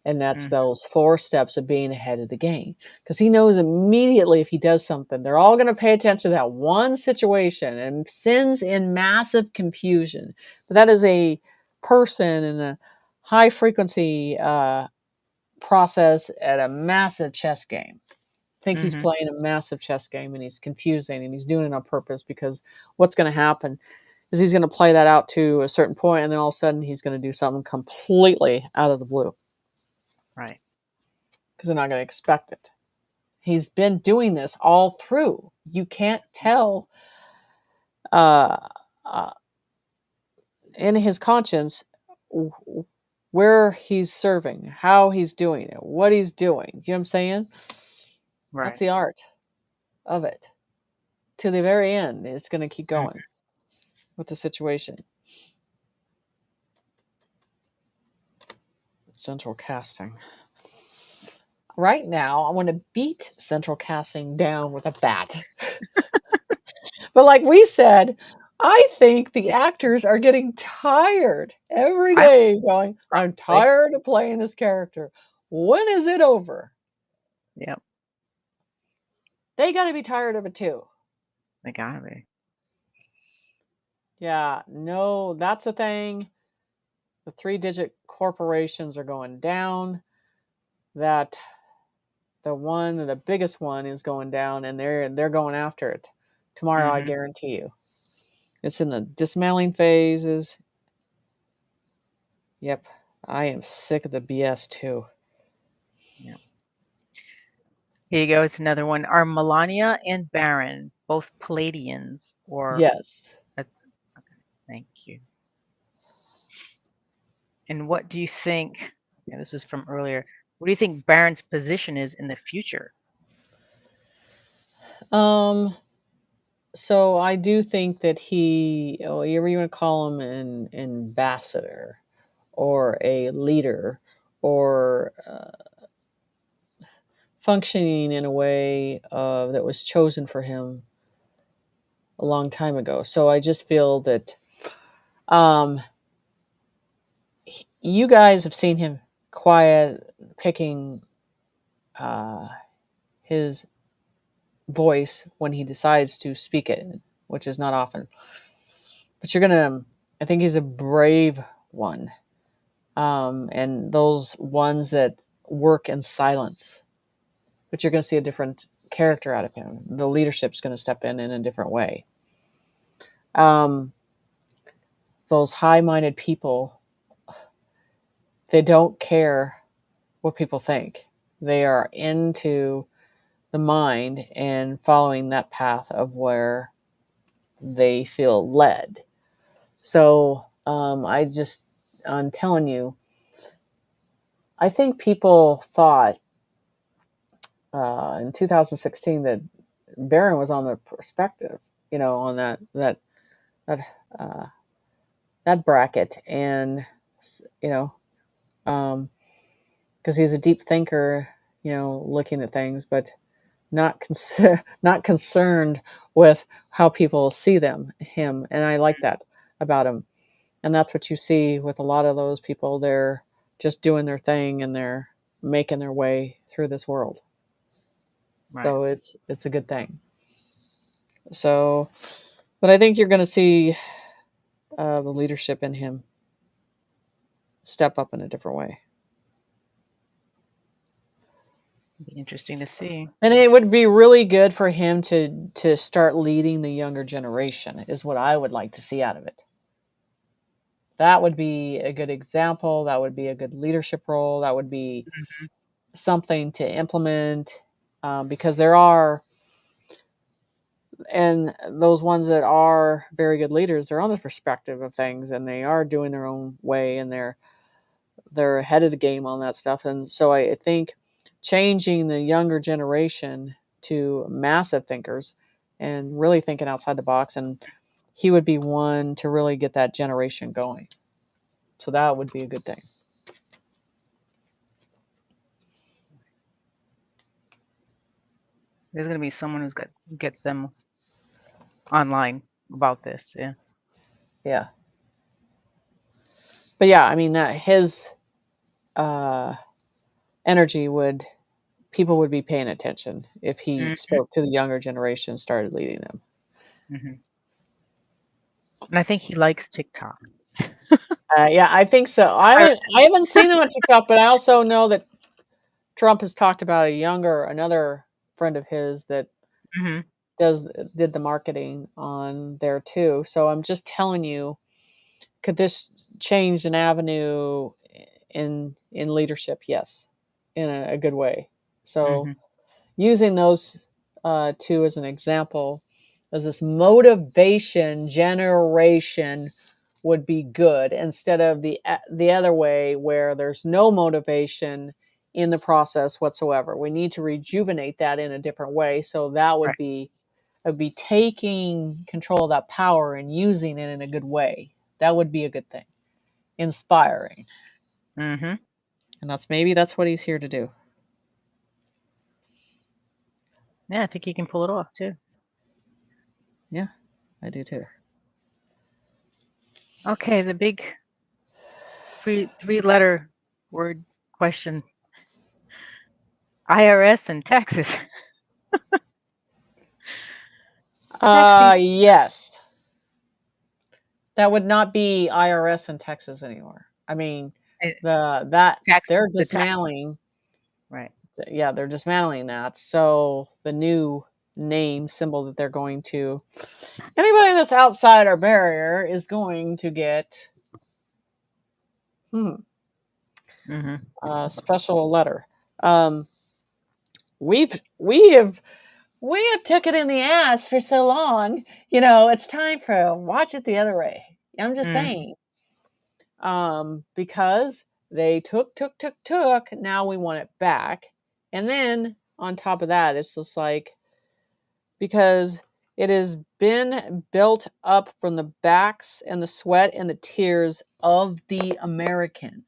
And that's those 4 steps of being ahead of the game. Because he knows immediately if he does something, they're all going to pay attention to that one situation and sends in massive confusion. But that is a person in a high frequency process at a massive chess game. I think he's playing a massive chess game, and he's confusing, and he's doing it on purpose, because what's going to happen is he's going to play that out to a certain point, and then all of a sudden he's going to do something completely out of the blue. Right. Because they're not going to expect it. He's been doing this all through. You can't tell in his conscience where he's serving, how he's doing it, what he's doing. You know what I'm saying? Right. That's the art of it. To the very end, it's going to keep going with the situation. Central casting. Right now, I want to beat central casting down with a bat. But like we said, I think the actors are getting tired every day going, I'm tired of playing this character. When is it over? Yep. They got to be tired of it too. They got to be. Yeah, no, that's the thing. The 3-digit corporations are going down. That the biggest one is going down, and they're going after it. Tomorrow, I guarantee you. It's in the dismantling phases. Yep. I am sick of the BS too. Yeah. Here you go. It's another one. Are Melania and Baron both Palladians or? Yes. Okay, thank you. And what do you think? Yeah, this was from earlier. What do you think Baron's position is in the future? So I do think that he, you want to call him an ambassador or a leader or functioning in a way that was chosen for him a long time ago. So I just feel that you guys have seen him quiet, picking his voice when he decides to speak it, which is not often. But I think he's a brave one. And those ones that work in silence. But you're going to see a different character out of him. The leadership's going to step in a different way. Those high-minded people, they don't care what people think. They are into the mind and following that path of where they feel led. So I'm telling you, I think people thought in 2016 that Barron was on the perspective, on that bracket, and because he's a deep thinker, looking at things, but not not concerned with how people see him, and I like that about him. And that's what you see with a lot of those people. They're just doing their thing and they're making their way through this world. Right. So it's a good thing. So, but I think you're going to see the leadership in him step up in a different way. Be interesting to see. And it would be really good for him to start leading the younger generation, is what I would like to see out of it. That would be a good example. That would be a good leadership role. That would be something to implement, because there are, and those ones that are very good leaders, they're on the perspective of things and they are doing their own way and they're ahead of the game on that stuff. And so I think changing the younger generation to massive thinkers and really thinking outside the box, and he would be one to really get that generation going. So that would be a good thing. There's going to be someone who gets them online about this. Yeah. Yeah. But yeah, I mean, his energy people would be paying attention if he spoke to the younger generation, started leading them. And I think he likes TikTok. Yeah, I think so. I haven't seen him on TikTok, but I also know that Trump has talked about another friend of his that did the marketing on there too. So I'm just telling you, could this change an avenue in leadership? Yes, in a good way. So using those two as an example, as this motivation generation would be good, instead of the other way where there's no motivation in the process whatsoever. We need to rejuvenate that in a different way. So that would be taking control of that power and using it in a good way. That would be a good thing. Inspiring. And that's what he's here to do. Yeah, I think he can pull it off too. Yeah, I do too. Okay, the big three-letter word question. IRS and taxes. Yes. That would not be IRS in Texas anymore. I mean, they're dismantling. Right. Yeah, they're dismantling that. So the new name symbol that they're going to, anybody that's outside our barrier is going to get a special letter. we have took it in the ass for so long. It's time for watch it the other way. I'm just saying. Because they took. Now we want it back. And then on top of that, it's just like, because it has been built up from the backs and the sweat and the tears of the Americans.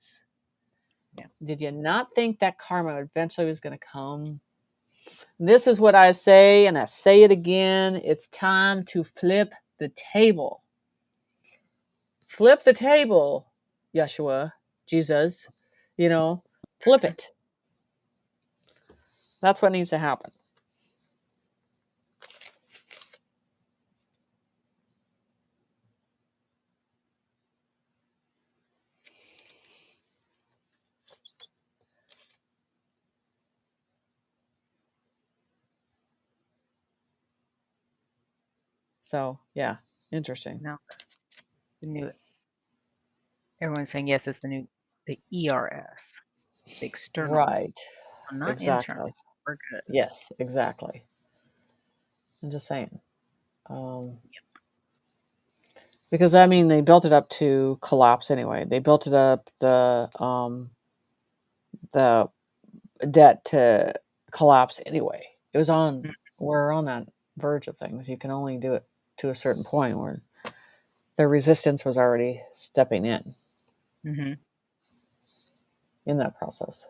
Yeah. Did you not think that karma eventually was going to come? This is what I say, and I say it again. It's time to flip the table. Flip the table, Yeshua, Jesus. Flip it. That's what needs to happen. So, yeah, interesting. No, the new. Everyone's saying yes. It's the ERS, the external. Right. So not Exactly. internal. We're good. Yes, exactly. I'm just saying. Because they built it up to collapse anyway. They built it up the debt to collapse anyway. It was we're on that verge of things. You can only do it to a certain point where the resistance was already stepping in that process.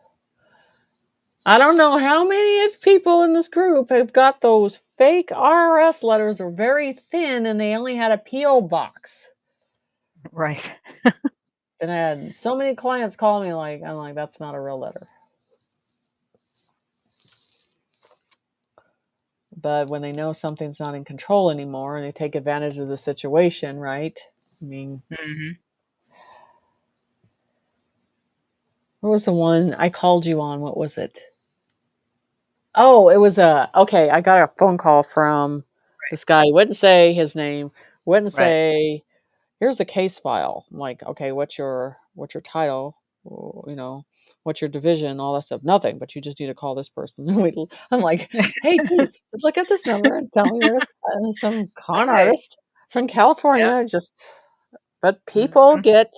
I don't know how many people in this group have got those fake RRS letters are very thin and they only had a P.O. box. Right. And I had so many clients call me I'm like, that's not a real letter. But when they know something's not in control anymore and they take advantage of the situation, right? What was the one I called you on? What was it? Oh, it was okay. I got a phone call from this guy. He wouldn't say his name. Wouldn't say, here's the case file. I'm like, okay, what's your title? What's your division? All that stuff. Nothing, but you just need to call this person. I'm like, hey, Chief, let's look at this number and tell me there's some con artist from California. Yeah. But people get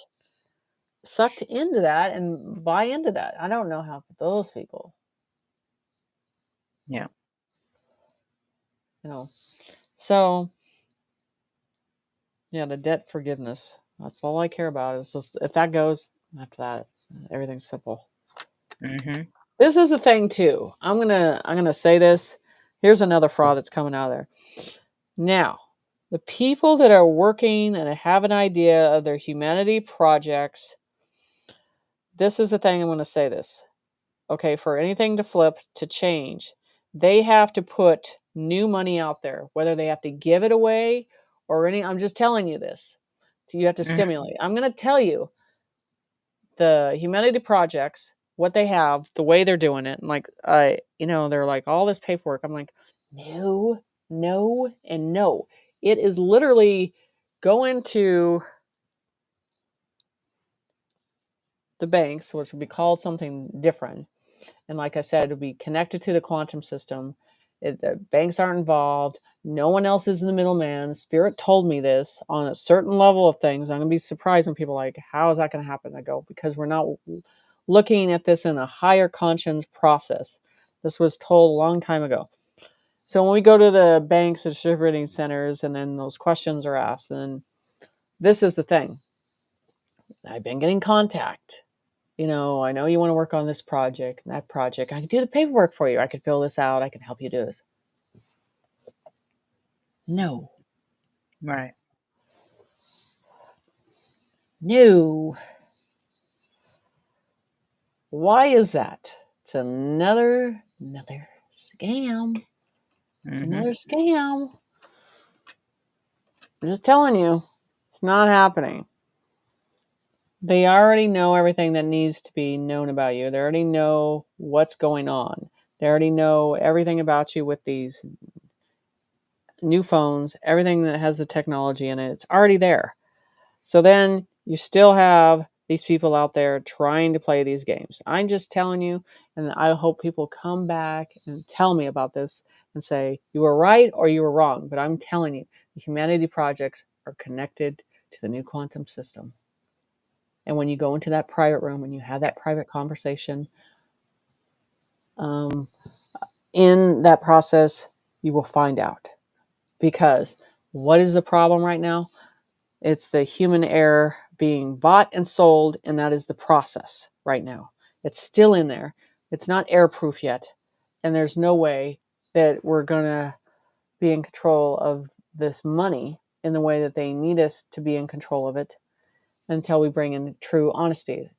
sucked into that and buy into that. I don't know how those people. Yeah. So, yeah, the debt forgiveness. That's all I care about. It's just, if that goes, after that, everything's simple. This is the thing too. I'm gonna say this. Here's another fraud that's coming out of there. Now, the people that are working and have an idea of their humanity projects, this is the thing. I'm gonna say this. Okay, for anything to flip, to change, they have to put new money out there, whether they have to give it away or I'm just telling you this. So you have to stimulate. I'm going to tell you the humanity projects, what they have, the way they're doing it. And they're like all this paperwork. I'm like, no, and no. It is literally going to the banks, which would be called something different. And like I said, it'll be connected to the quantum system. The banks aren't involved. No one else is in the middleman. Spirit told me this on a certain level of things. I'm going to be surprised when people are like, how is that going to happen? I go, because we're not looking at this in a higher conscience process. This was told a long time ago. So when we go to the banks and distributing centers and then those questions are asked, and this is the thing. I've been getting contact. I know you want to work on this project and that project. I can do the paperwork for you. I can fill this out. I can help you do this. No. Right. No. Why is that? It's another scam. It's another scam. I'm just telling you, it's not happening. They already know everything that needs to be known about you. They already know what's going on. They already know everything about you with these new phones, everything that has the technology in it. It's already there. So then you still have these people out there trying to play these games. I'm just telling you, and I hope people come back and tell me about this and say, you were right or you were wrong. But I'm telling you, the humanity projects are connected to the new quantum system. And when you go into that private room and you have that private conversation, in that process, you will find out. Because what is the problem right now? It's the human error being bought and sold, and that is the process right now. It's still in there. It's not error-proof yet, and there's no way that we're going to be in control of this money in the way that they need us to be in control of it until we bring in true honesty.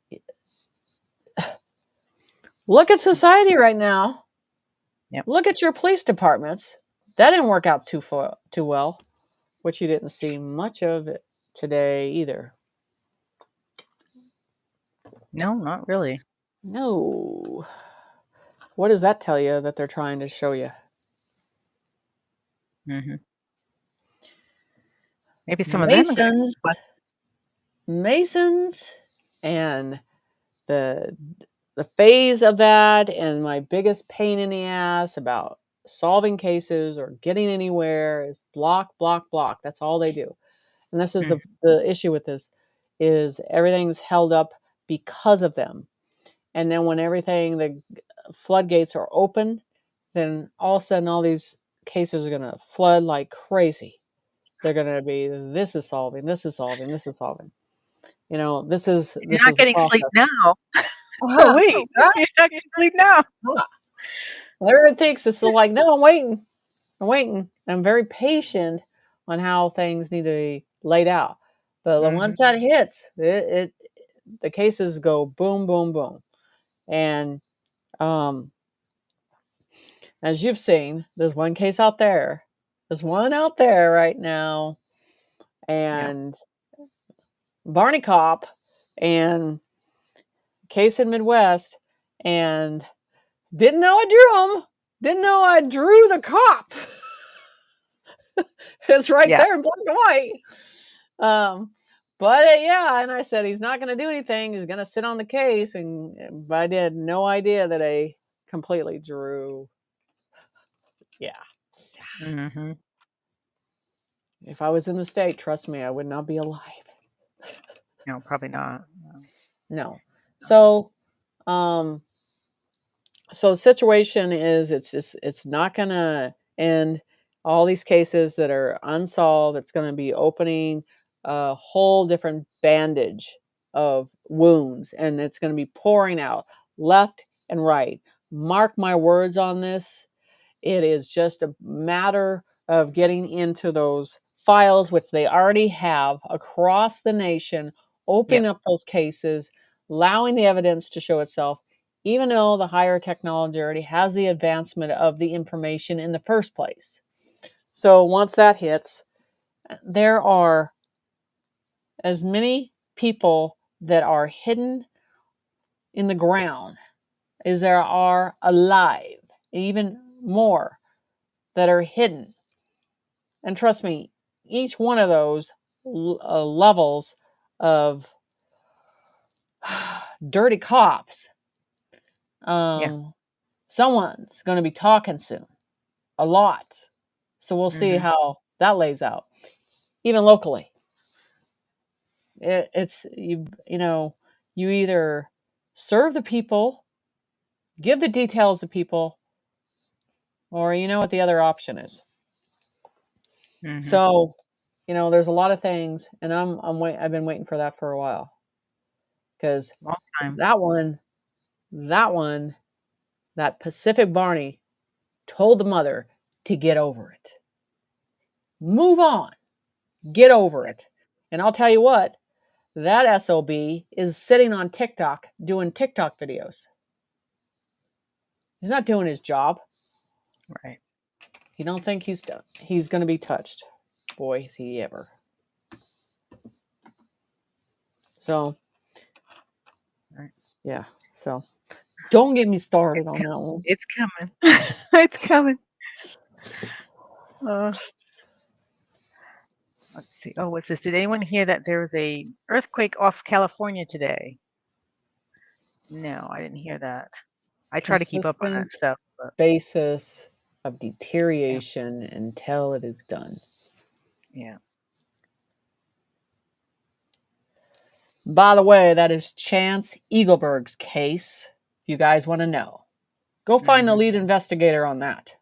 Look at society right now. Yep. Look at your police departments. That didn't work out too well, which you didn't see much of it today either. No, not really. No. What does that tell you that they're trying to show you? Mm-hmm. Maybe some of them are Masons, and the phase of that, and my biggest pain in the ass about solving cases or getting anywhere is block, block, block. That's all they do. And this is the issue with this, is everything's held up because of them. And then when the floodgates are open, then all of a sudden all these cases are going to flood like crazy. They're going to be, this is solving, this is solving, this is solving. You know, this is You're not getting sleep now. Oh, wait. You're not getting sleep now. Whatever it takes is like, no, I'm waiting. I'm very patient on how things need to be laid out. But once that hits, the cases go boom, boom, boom. And as you've seen, there's one case out there. There's one out there right now. And Barney Cop and case in Midwest, and didn't know I drew him. Didn't know I drew the cop. It's right there in black and white. But yeah, and I said he's not going to do anything. He's going to sit on the case, but I had no idea that I completely drew. Yeah. Mm-hmm. If I was in the state, trust me, I would not be alive. No, probably not. No. So, so the situation is, it's not going to end. All these cases that are unsolved, it's going to be opening a whole different bandage of wounds, and it's going to be pouring out left and right. Mark my words on this. It is just a matter of getting into those files, which they already have across the nation, opening up those cases, allowing the evidence to show itself, even though the higher technology already has the advancement of the information in the first place. So once that hits, there are as many people that are hidden in the ground as there are alive, even more that are hidden. And trust me, each one of those levels of dirty cops, someone's going to be talking soon, a lot. So we'll see how that lays out, even locally. It's you either serve the people, give the details to people, or you know what the other option is. So, there's a lot of things, and I've been waiting for that for a while, because that Pacific Barney told the mother to get over it, move on, get over it. And I'll tell you what, that SOB is sitting on TikTok doing TikTok videos. He's not doing his job. Right. You don't think he's going to be touched? Boy, is he ever. So, yeah. So, don't get me started on that one. It's coming. It's coming. Let's see. Oh, what's this? Did anyone hear that there was a earthquake off California today? No, I didn't hear that. I try to keep up on that Consistent stuff, but basis of deterioration until it is done. yeah. By the way, that is Chance Eagleberg's case. If you guys want to know, go find the lead investigator on that.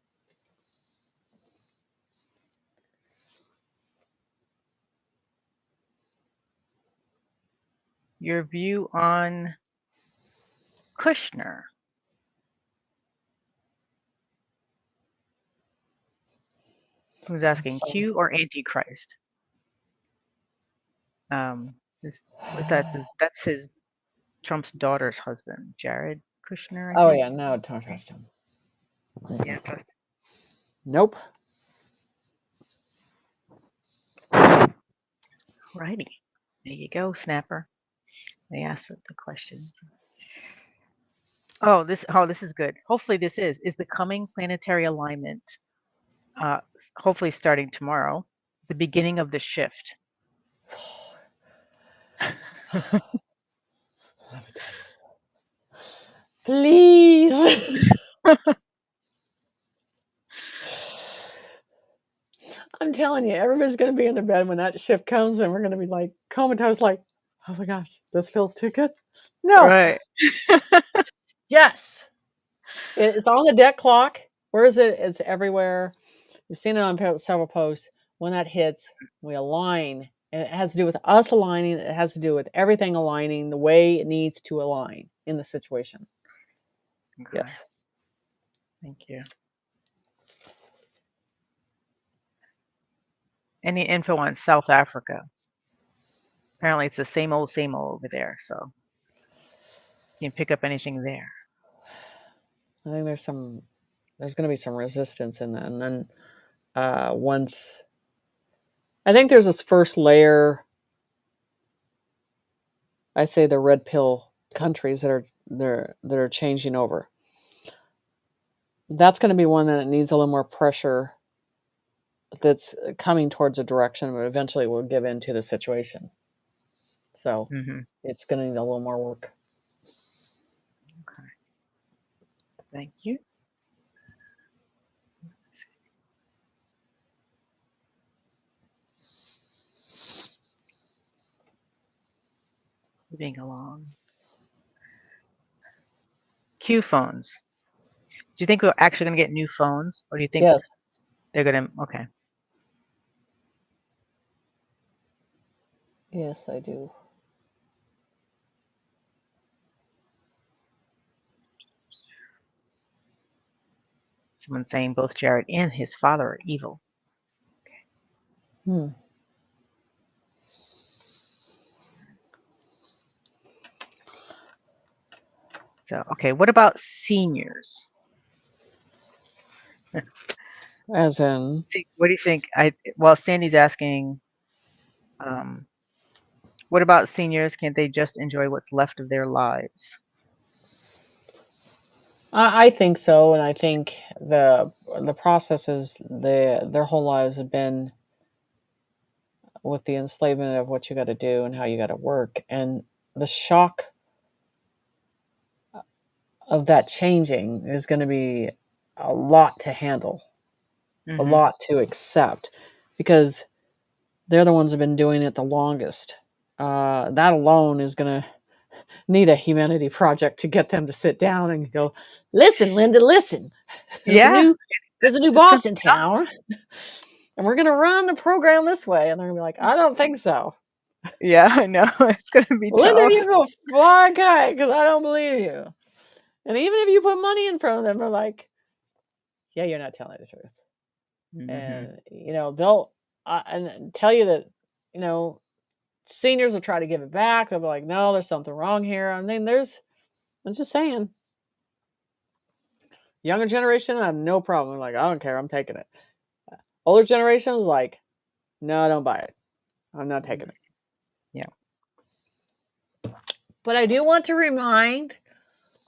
Your view on Kushner. Someone's asking Q or Antichrist. That's his Trump's daughter's husband, Jared Kushner. I think. Yeah, no, don't trust him. Yeah, trust him. Nope. Righty. There you go, Snapper. They asked for the questions. Oh, this is good. Hopefully this is the coming planetary alignment, hopefully starting tomorrow, the beginning of the shift. Please. I'm telling you, everybody's going to be in their bed when that shift comes, and we're going to be like comatose, like, oh my gosh, this feels too good. No. Right. Yes. It's on the deck clock. Where is it? It's everywhere. You've seen it on several posts. When that hits, we align. And it has to do with us aligning. It has to do with everything aligning the way it needs to align in the situation. Okay. Yes. Thank you. Any info on South Africa? Apparently it's the same old over there, so you can pick up anything there. I think there's going to be some resistance in that. And then once, I think there's this first layer, I say the red pill countries that are changing over. That's going to be one that needs a little more pressure, that's coming towards a direction, but eventually will give in to the situation. So it's going to need a little more work. Okay. Thank you. Moving along. Q phones. Do you think we're actually going to get new phones, or do you think Yes. they're going to? Okay. Yes, I do. Someone's saying both Jared and his father are evil. Okay. So, okay, what about seniors? As in? What do you think? Well, Sandy's asking, what about seniors? Can't they just enjoy what's left of their lives? I think so, and I think the process is their whole lives have been with the enslavement of what you got to do and how you got to work, and the shock of that changing is going to be a lot to handle, a lot to accept, because they're the ones that have been doing it the longest. That alone is going to need a humanity project to get them to sit down and go, listen, Linda, listen. There's a new boss in town, and we're going to run the program this way. And they're going to be like, I don't think so. Yeah, I know. It's going to be Linda, tough. you go fly kite, because I don't believe you. And even if you put money in front of them, they're like, yeah, you're not telling the truth. And, they'll and tell you that, seniors will try to give it back. They'll be like, no, there's something wrong here. I mean, I'm just saying. Younger generation, I have no problem. Like, I don't care. I'm taking it. Older generation is like, no, I don't buy it. I'm not taking it. Yeah. But I do want to remind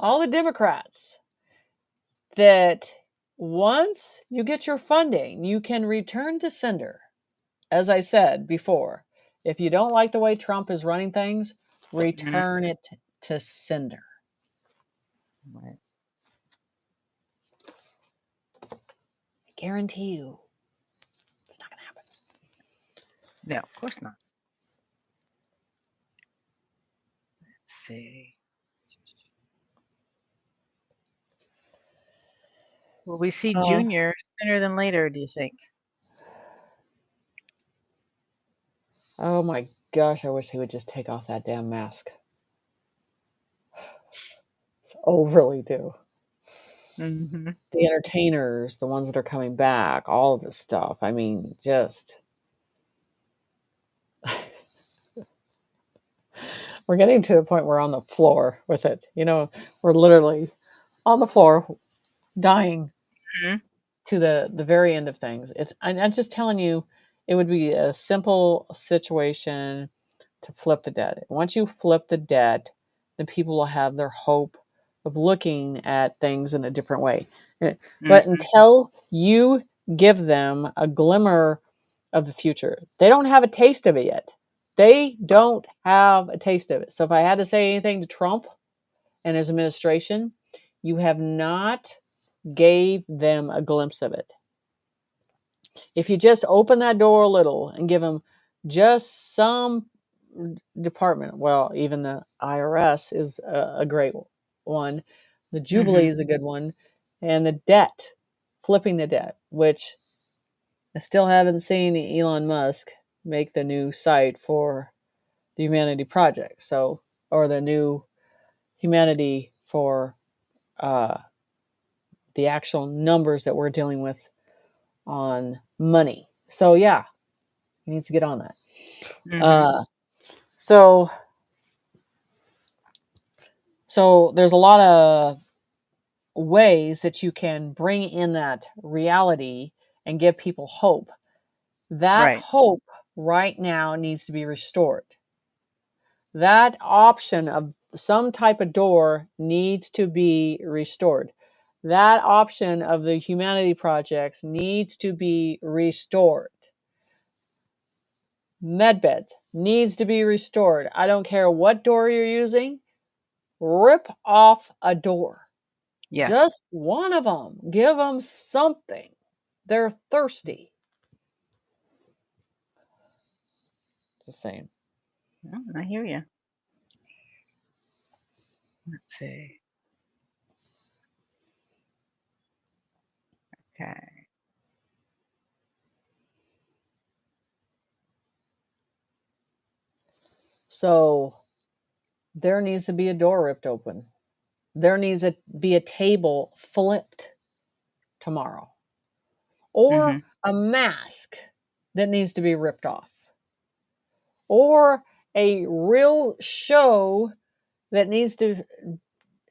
all the Democrats that once you get your funding, you can return to sender. as I said before, if you don't like the way Trump is running things, return it to sender. Right. Guarantee you, it's not going to happen. No, of course not. Let's see. Will we see Junior sooner than later, do you think? Oh my gosh, I wish he would just take off that damn mask. Oh, really do. Mm-hmm. The entertainers, the ones that are coming back, all of this stuff. I mean, just... We're getting to the point where we're on the floor with it. You know, we're literally on the floor, dying to the very end of things. I'm just telling you, it would be a simple situation to flip the debt. Once you flip the debt, then people will have their hope of looking at things in a different way. But until you give them a glimmer of the future, they don't have a taste of it yet. They don't have a taste of it. So if I had to say anything to Trump and his administration, you have not gave them a glimpse of it. If you just open that door a little and give them just some department, well, even the IRS is a great one. The Jubilee is a good one. And the debt, flipping the debt, which I still haven't seen Elon Musk make the new site for the Humanity Project. So, or the new Humanity for the actual numbers that we're dealing with on money. So yeah, he needs to get on that. So there's a lot of ways that you can bring in that reality and give people hope. That hope right now needs to be restored. That option of some type of door needs to be restored. That option of the Humanity Projects needs to be restored. Medbeds needs to be restored. I don't care what door you're using. Rip off a door. Yeah. Just one of them. Give them something. They're thirsty. Just saying. I hear you. Let's see. Okay. So there needs to be a door ripped open. There needs to be a table flipped tomorrow. Or a mask that needs to be ripped off. Or a real show that needs to...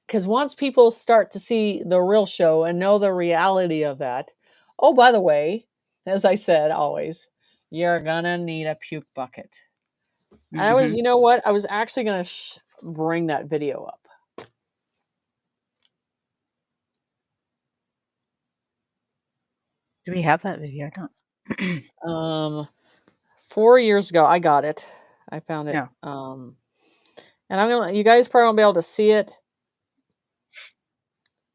Because once people start to see the real show and know the reality of that, oh, by the way, as I said always, you're gonna need a puke bucket. You know what? I was actually gonna bring that video up. Do we have that video? I don't. 4 years ago, I got it. I found it. Yeah. And you guys probably won't be able to see it.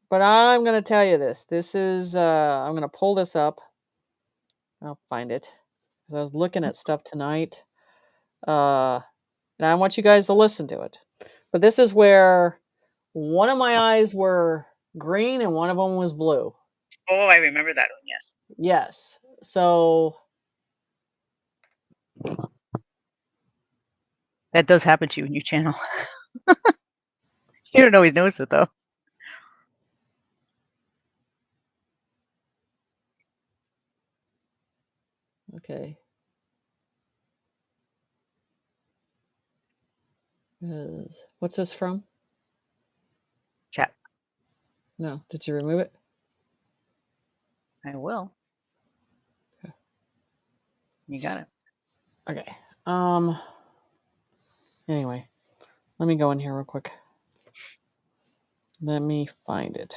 But I'm going to tell you this. This is, I'm going to pull this up. I'll find it. Because I was looking at stuff tonight. And I want you guys to listen to it. But this is where one of my eyes were green and one of them was blue. Oh, I remember that one, yes. Yes. So... That does happen to you in your channel. You don't always notice it, though. Okay. What's this from? Chat. No. Did you remove it? I will. Okay. You got it. Okay. Anyway, let me go in here real quick. Let me find it.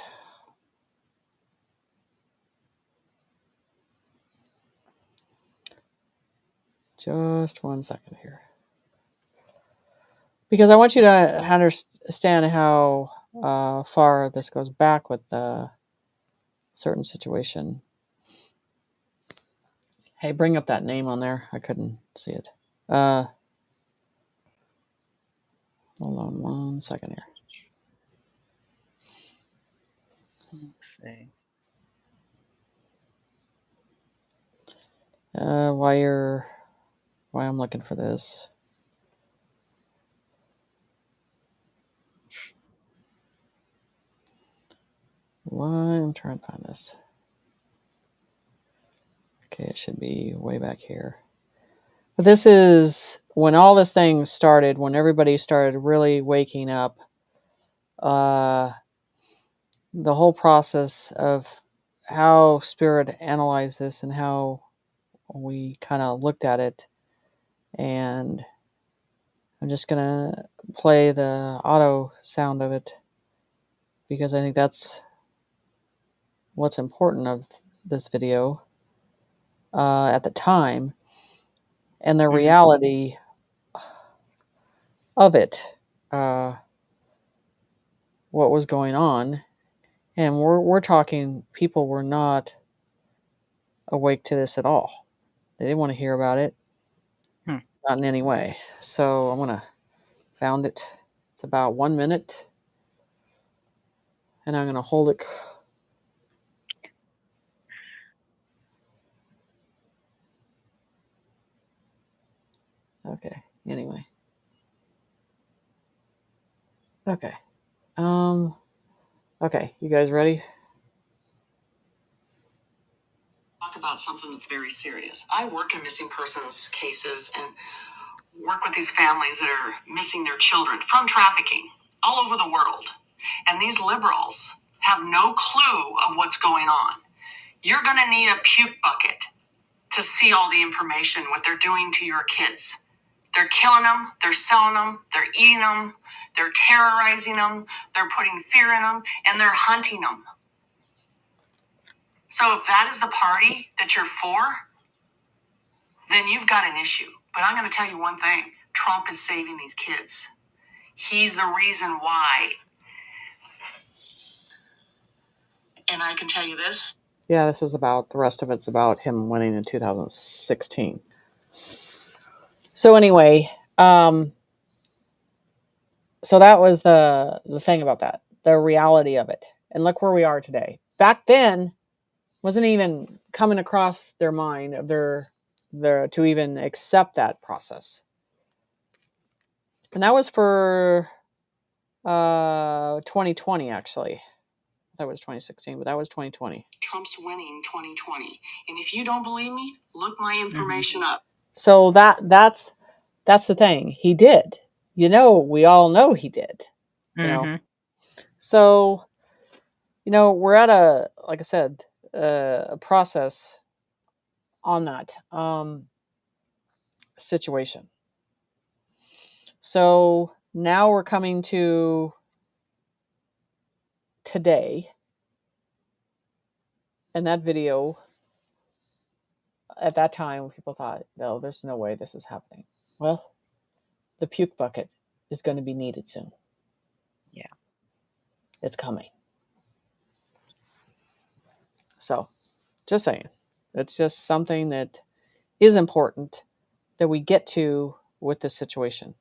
just 1 second here. Because I want you to understand how far this goes back with the certain situation. Hey, bring up that name on there. I couldn't see it. Hold on 1 second here. Let's see. Why I'm looking for this. Why I'm trying to find this. Okay, it should be way back here. But this is when all this thing started, when everybody started really waking up. The whole process of how Spirit analyzed this and how we kind of looked at it. And I'm just going to play the auto sound of it because I think that's what's important of this video at the time and the reality of it, what was going on. And we're talking people were not awake to this at all. They didn't want to hear about it. Not in any way. So I'm going to found it. It's about 1 minute. And I'm going to hold it. Okay. Anyway. Okay. Okay. You guys ready? Talk about something that's very serious. I work in missing persons cases and work with these families that are missing their children from trafficking all over the world. And these liberals have no clue of what's going on. You're going to need a puke bucket to see all the information, what they're doing to your kids. They're killing them, they're selling them, they're eating them, they're terrorizing them, they're putting fear in them, and they're hunting them. So if that is the party that you're for, then you've got an issue. But I'm going to tell you one thing. Trump is saving these kids. He's the reason why. And I can tell you this. Yeah, this is about, the rest of it's about him winning in 2016. So anyway, so that was the thing about that, the reality of it. And look where we are today. Back then, wasn't even coming across their mind of their to even accept that process. And that was for 2020, actually. That was 2016, but that was 2020. Trump's winning 2020. And if you don't believe me, look my information up. So that's the thing. He did. You know, we all know he did. You know. So, you know, we're at a, like I said, a process on that situation. So now we're coming to today. And that video, at that time, people thought, no, there's no way this is happening. Well, the puke bucket is going to be needed soon. Yeah. It's coming. So, just saying. It's just something that is important that we get to with this situation.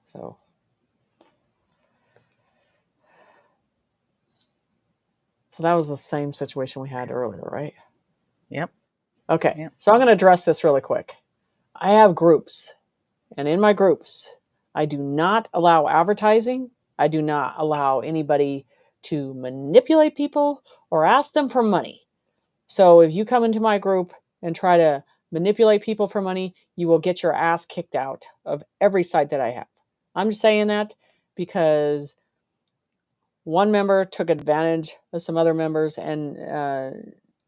So that was the same situation we had earlier, right? Yep. Okay. Yep. So I'm going to address this really quick. I have groups, and in my groups, I do not allow advertising. I do not allow anybody to manipulate people or ask them for money. So if you come into my group and try to manipulate people for money, you will get your ass kicked out of every site that I have. I'm just saying that because one member took advantage of some other members and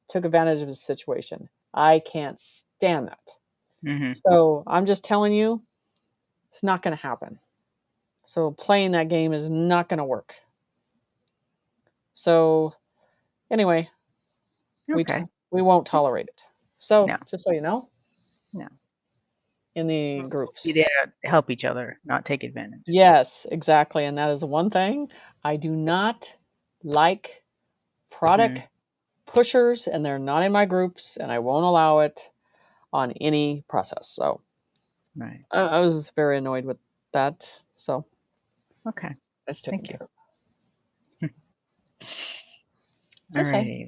took advantage of the situation. I can't stand that. So I'm just telling you, it's not going to happen. So playing that game is not going to work. So anyway, we won't tolerate it. So, No. just so you know. No. In the groups. Be there to help each other, not take advantage. Yes, exactly. And that is one thing. I do not like product pushers, and they're not in my groups, and I won't allow it on any process. So right. I was very annoyed with that. So okay. That's taken care of. All righty.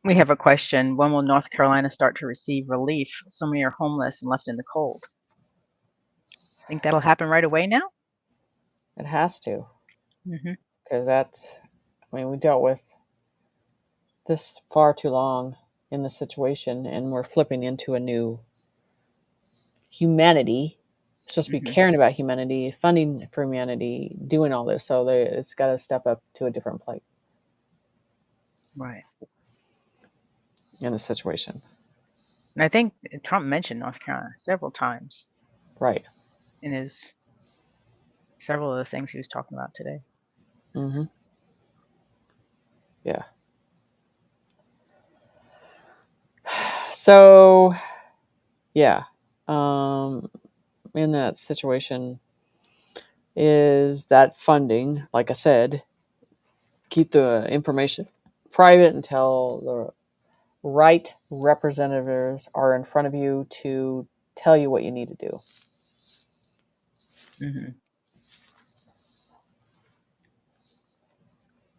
We have a question. When will North Carolina start to receive relief? So many are homeless and left in the cold. Think that'll happen right away now? It has to. Because that's, I mean, we dealt with this far too long in this situation, and we're flipping into a new humanity. It's supposed to be caring about humanity, funding for humanity, doing all this. So it's got to step up to a different plate. Right. In this situation. And I think Trump mentioned North Carolina several times. Right. In his several of the things he was talking about today. Yeah. So, yeah. In that situation is that funding, like I said, keep the information private until the right representatives are in front of you to tell you what you need to do.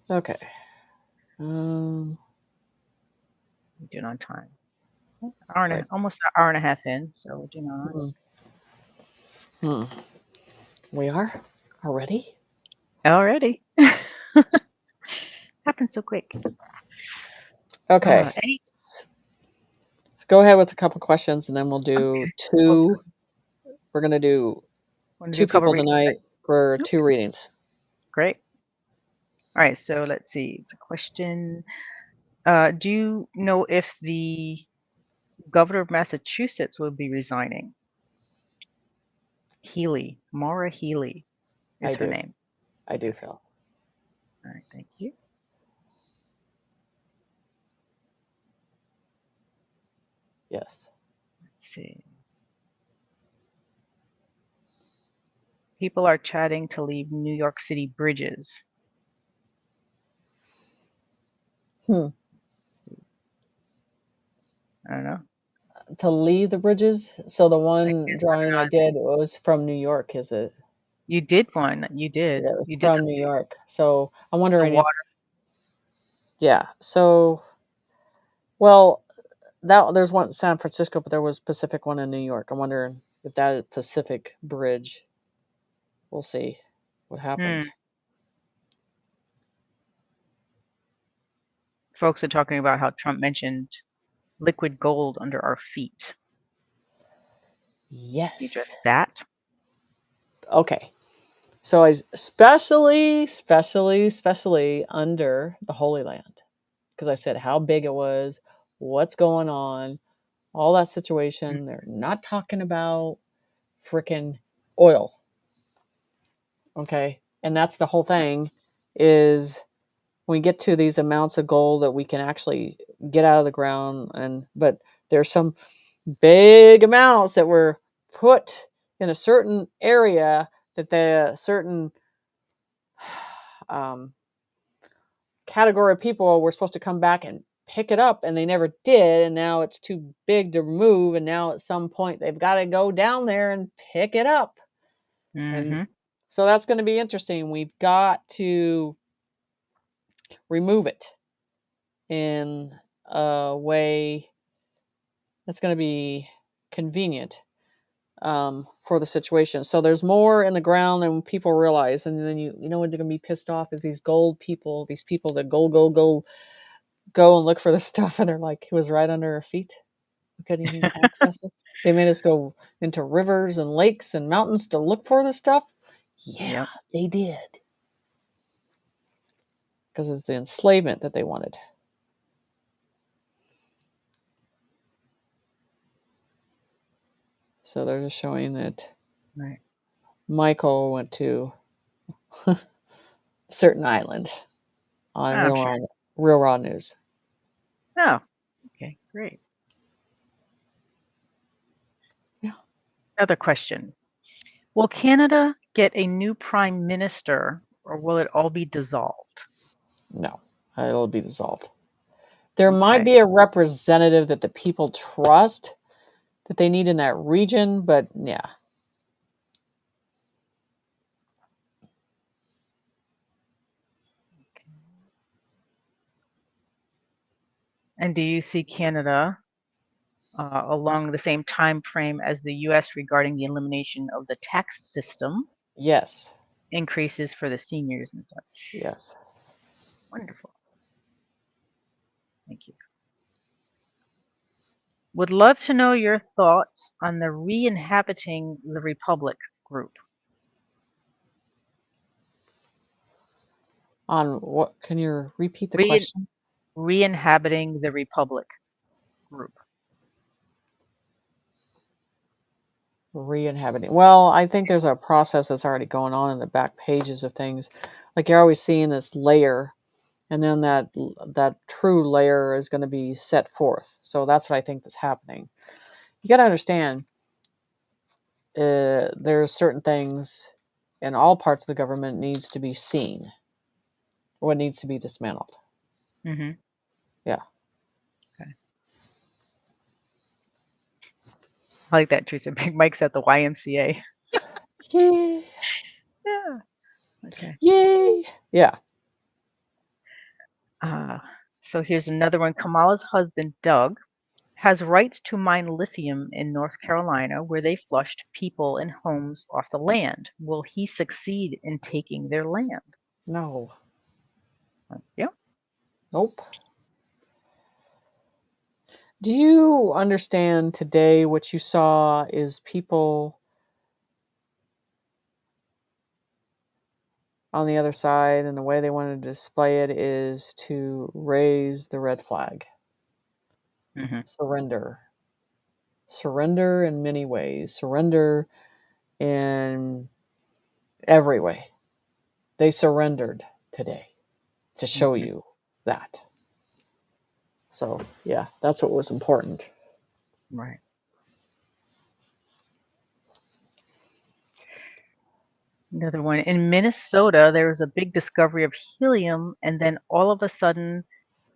Okay. Doing on time. Almost an hour and a half in, so we're doing on. We are already? Already. Happened so quick. Okay. Let's go ahead with a couple questions, and then we'll do two. We're going to do two people tonight for 2 readings. Great. All right, so let's see. It's a question. Do you know if the governor of Massachusetts will be resigning? Healy. Maura Healy is her name. I do, Phil. All right, thank you. Yes. Let's see. People are chatting to leave New York City bridges. I don't know. To leave the bridges? So the one drawing I did was from New York, is it? You did one. You did. Yeah, it was from New York. So I'm wondering water. Yeah. So, well, there's one in San Francisco, but there was a Pacific one in New York. I'm wondering if that is Pacific Bridge. We'll see what happens. Folks are talking about how Trump mentioned liquid gold under our feet. Yes. You address that? Okay. So especially under the Holy Land. Because I said how big it was, what's going on, all that situation. They're not talking about freaking oil. Okay. And that's the whole thing is when we get to these amounts of gold that we can actually get out of the ground, but there's some big amounts that were put in a certain area that the certain category of people were supposed to come back and pick it up, and they never did, and now it's too big to remove, and now at some point they've got to go down there and pick it up. And so that's going to be interesting. We've got to remove it in a way that's going to be convenient for the situation. So there's more in the ground than people realize. And then you know what they're going to be pissed off is these gold people, these people that go and look for the stuff, and they're like, it was right under our feet. We couldn't even access it. They made us go into rivers and lakes and mountains to look for the stuff. Yeah, they did. Because of the enslavement that they wanted. So they're just showing that Michael went to a certain island on Real raw news. Oh, okay, great. Yeah. Another question. Will Canada get a new prime minister, or will it all be dissolved? No, it'll be dissolved. There Okay. might be a representative that the people trust that they need in that region, but yeah. Okay. And do you see Canada along the same time frame as the U.S. regarding the elimination of the tax system, Yes. increases for the seniors and such? Yes. Wonderful. Thank you. Would love to know your thoughts on the Re-inhabiting the Republic group. On what? Can you repeat the question? Re-inhabiting the Republic group. Re-inhabiting. Well, I think there's a process that's already going on in the back pages of things. Like you're always seeing this layer, and then that true layer is going to be set forth. So that's what I think is happening. You got to understand, there's certain things in all parts of the government needs to be seen. What needs to be dismantled. Mm-hmm. Yeah. Okay. I like that, Teresa. Big Mike's at the YMCA. Yay. Yeah. Okay. Yay. Yeah. So here's another one. Kamala's husband, Doug, has rights to mine lithium in North Carolina, where they flushed people and homes off the land. Will he succeed in taking their land? No. Yeah. Nope. Do you understand today what you saw is people on the other side, and the way they wanted to display it is to raise the red flag. Mm-hmm. Surrender. Surrender in many ways. Surrender in every way. They surrendered today to show Mm-hmm. you that. So, yeah, that's what was important. Right. Another one. In Minnesota, there was a big discovery of helium, and then all of a sudden,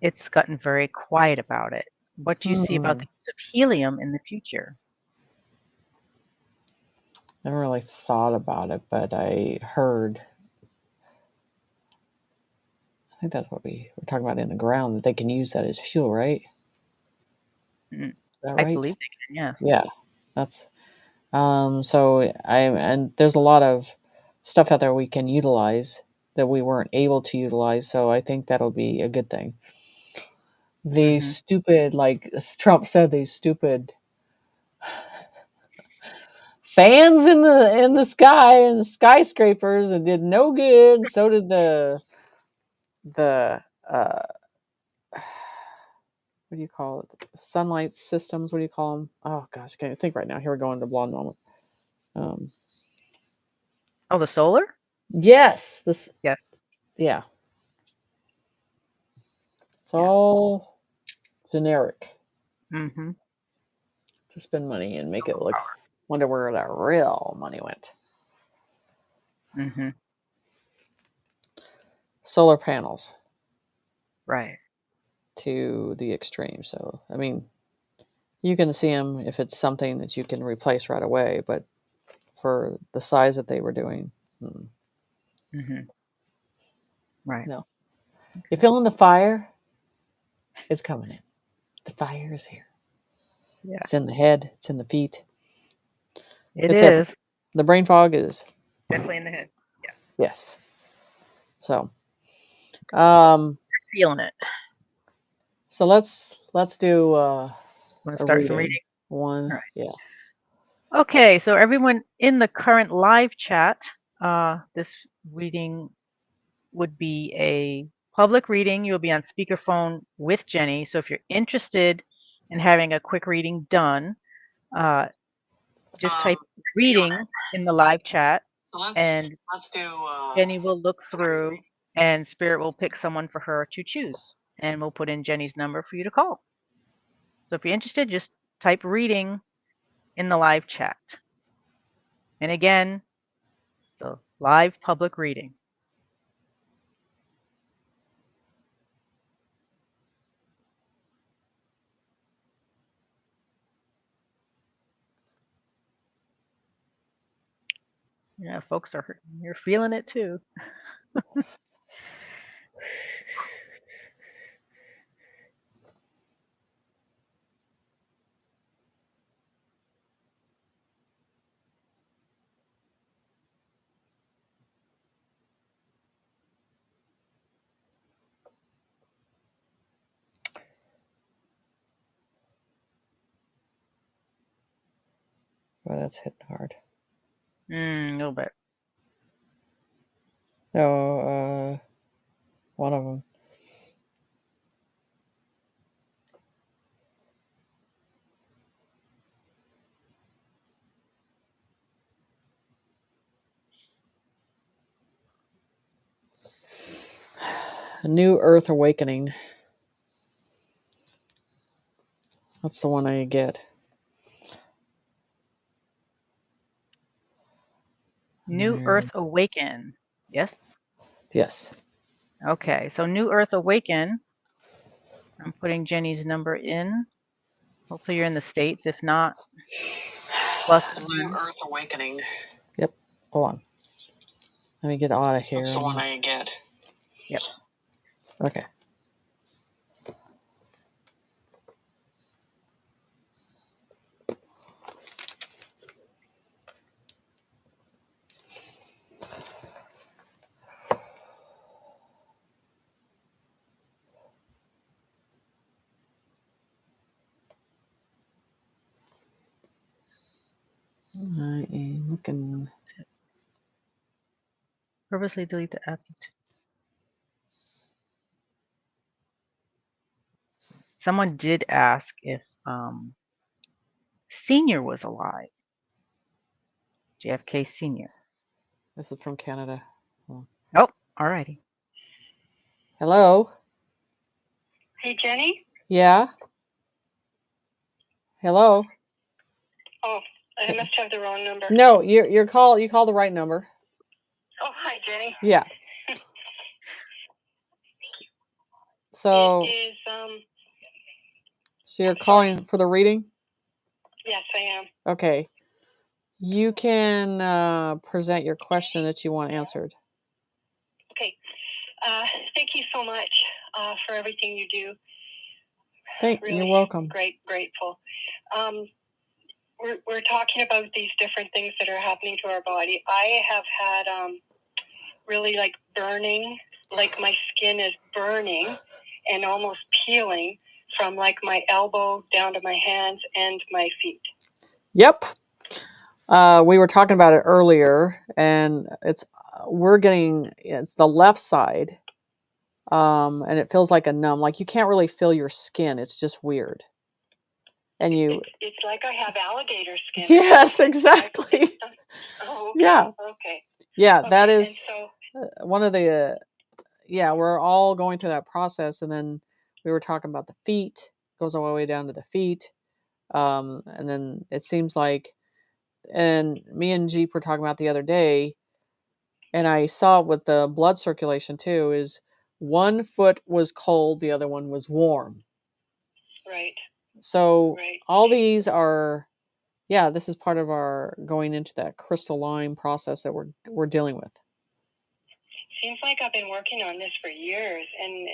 it's gotten very quiet about it. What do you see about the use of helium in the future? Never really thought about it, but I heard. I think that's what we were talking about in the ground, that they can use that as fuel, right? Mm. Is that I right? believe they can, yes. Yeah, that's so and there's a lot of stuff out there we can utilize that we weren't able to utilize, so I think that'll be a good thing. The Mm-hmm. stupid, like Trump said, these stupid fans in the sky and the skyscrapers, and did no good. So did the what do you call it? Sunlight systems. What do you call them? Oh gosh, can't think right now. Here we're going to blonde moment. Oh, the solar? Yes, this. Yes. Yeah, it's Yeah. all generic Mm-hmm. to spend money and make it look. Wonder where that real money went. Mm-hmm. Solar panels Right. to the extreme. So I mean, you can see them if it's something that you can replace right away, but for the size that they were doing, Mm-hmm. Right. no. You feeling the fire? It's coming in. The fire is here. Yeah. It's in the head. It's in the feet. It It's is. everywhere. The brain fog is Definitely in the head. Yeah. yes. So, Feeling it. so let's do Want to a start some reading. reading? One, All right. yeah. Okay, so everyone in the current live chat, this reading would be a public reading. You'll be on speakerphone with Jenny. So if you're interested in having a quick reading done, just type reading in the live chat, and let's do Jenny will look through, and Spirit will pick someone for her to choose. and we'll put in Jenny's number for you to call. So if you're interested, just type reading in the live chat. And again, it's a live public reading. Yeah, folks you're feeling it too. Well, that's hitting hard. A little bit. No, one of them. A New Earth Awakening. That's the one I get. New Earth Awaken. Yes? Yes. Okay, so New Earth Awaken. I'm putting Jenny's number in. Hopefully you're in the States. If not, +1. New Earth Awakening. Yep. Hold on. Let me get out of here. That's the one I get. Yep. Okay. I am looking. Purposely delete the absent. Someone did ask if Senior was alive. JFK Senior. This is from Canada. Oh, alrighty. Hello. Hey, Jenny? Yeah. Hello. Oh, I must have the wrong number. No, you call the right number. Oh, hi, Jenny. Yeah. So It is, so you're calling for the reading? yes, I am. Okay. You can present your question that you want answered. Okay. Thank you so much for everything you do. Really You're welcome. Grateful. We're talking about these different things that are happening to our body. I have had really like burning, like my skin is burning and almost peeling from like my elbow down to my hands and my feet. Yep. We were talking about it earlier, and it's the left side, and it feels like a numb. Like you can't really feel your skin. It's just weird. And it's like I have alligator skin. Yes, exactly. Oh, okay. Yeah. Okay. Yeah, okay. that is so, one of the. We're all going through that process, and then we were talking about the feet. Goes all the way down to the feet, and then it seems like, and me and Jeep were talking about the other day, and I saw with the blood circulation too, is one foot was cold, the other one was warm. Right. So all these are, this is part of our going into that crystalline process that we're dealing with. Seems like I've been working on this for years, and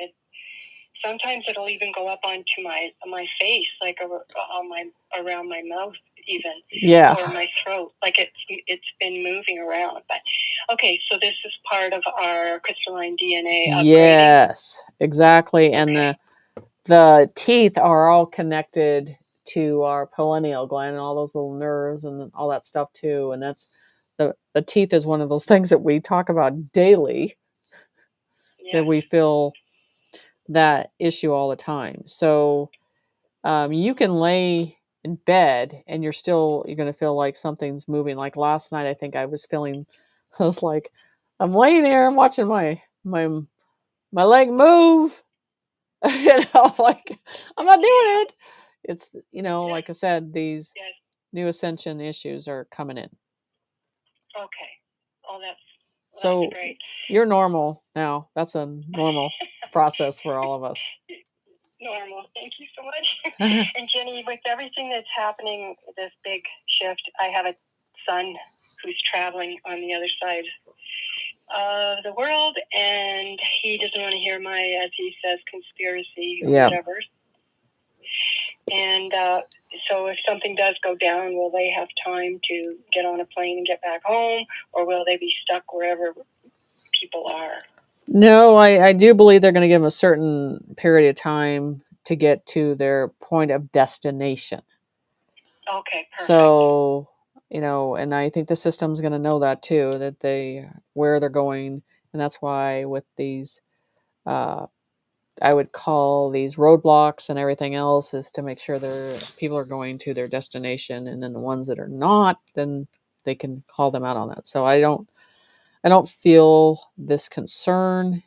sometimes it'll even go up onto my face, like around my mouth even. Yeah. Or my throat. Like it's been moving around. But okay, so this is part of our crystalline DNA upgrading. Yes, exactly. And the teeth are all connected to our pineal gland and all those little nerves and all that stuff too. And that's the teeth is one of those things that we talk about daily. Yeah. That we feel that issue all the time. So you can lay in bed and you're going to feel like something's moving. Like last night, I think I was like, I'm laying there, I'm watching my leg move. Like, I'm not doing it. It's, like I said, these Yes. new Ascension issues are coming in. Okay. Oh, that's So great. you're normal now. That's a normal process for all of us. Normal. Thank you so much. And Jenny, with everything that's happening, this big shift, I have a son who's traveling on the other side of the world, and he doesn't want to hear my, as he says, conspiracy or whatever. And so if something does go down, will they have time to get on a plane and get back home, or will they be stuck wherever people are? No, I do believe they're going to give them a certain period of time to get to their point of destination. Okay, perfect. So, and I think the system's going to know that too, that where they're going. And that's why with these, I would call these roadblocks and everything else, is to make sure people are going to their destination. And then the ones that are not, then they can call them out on that. So I don't feel this concern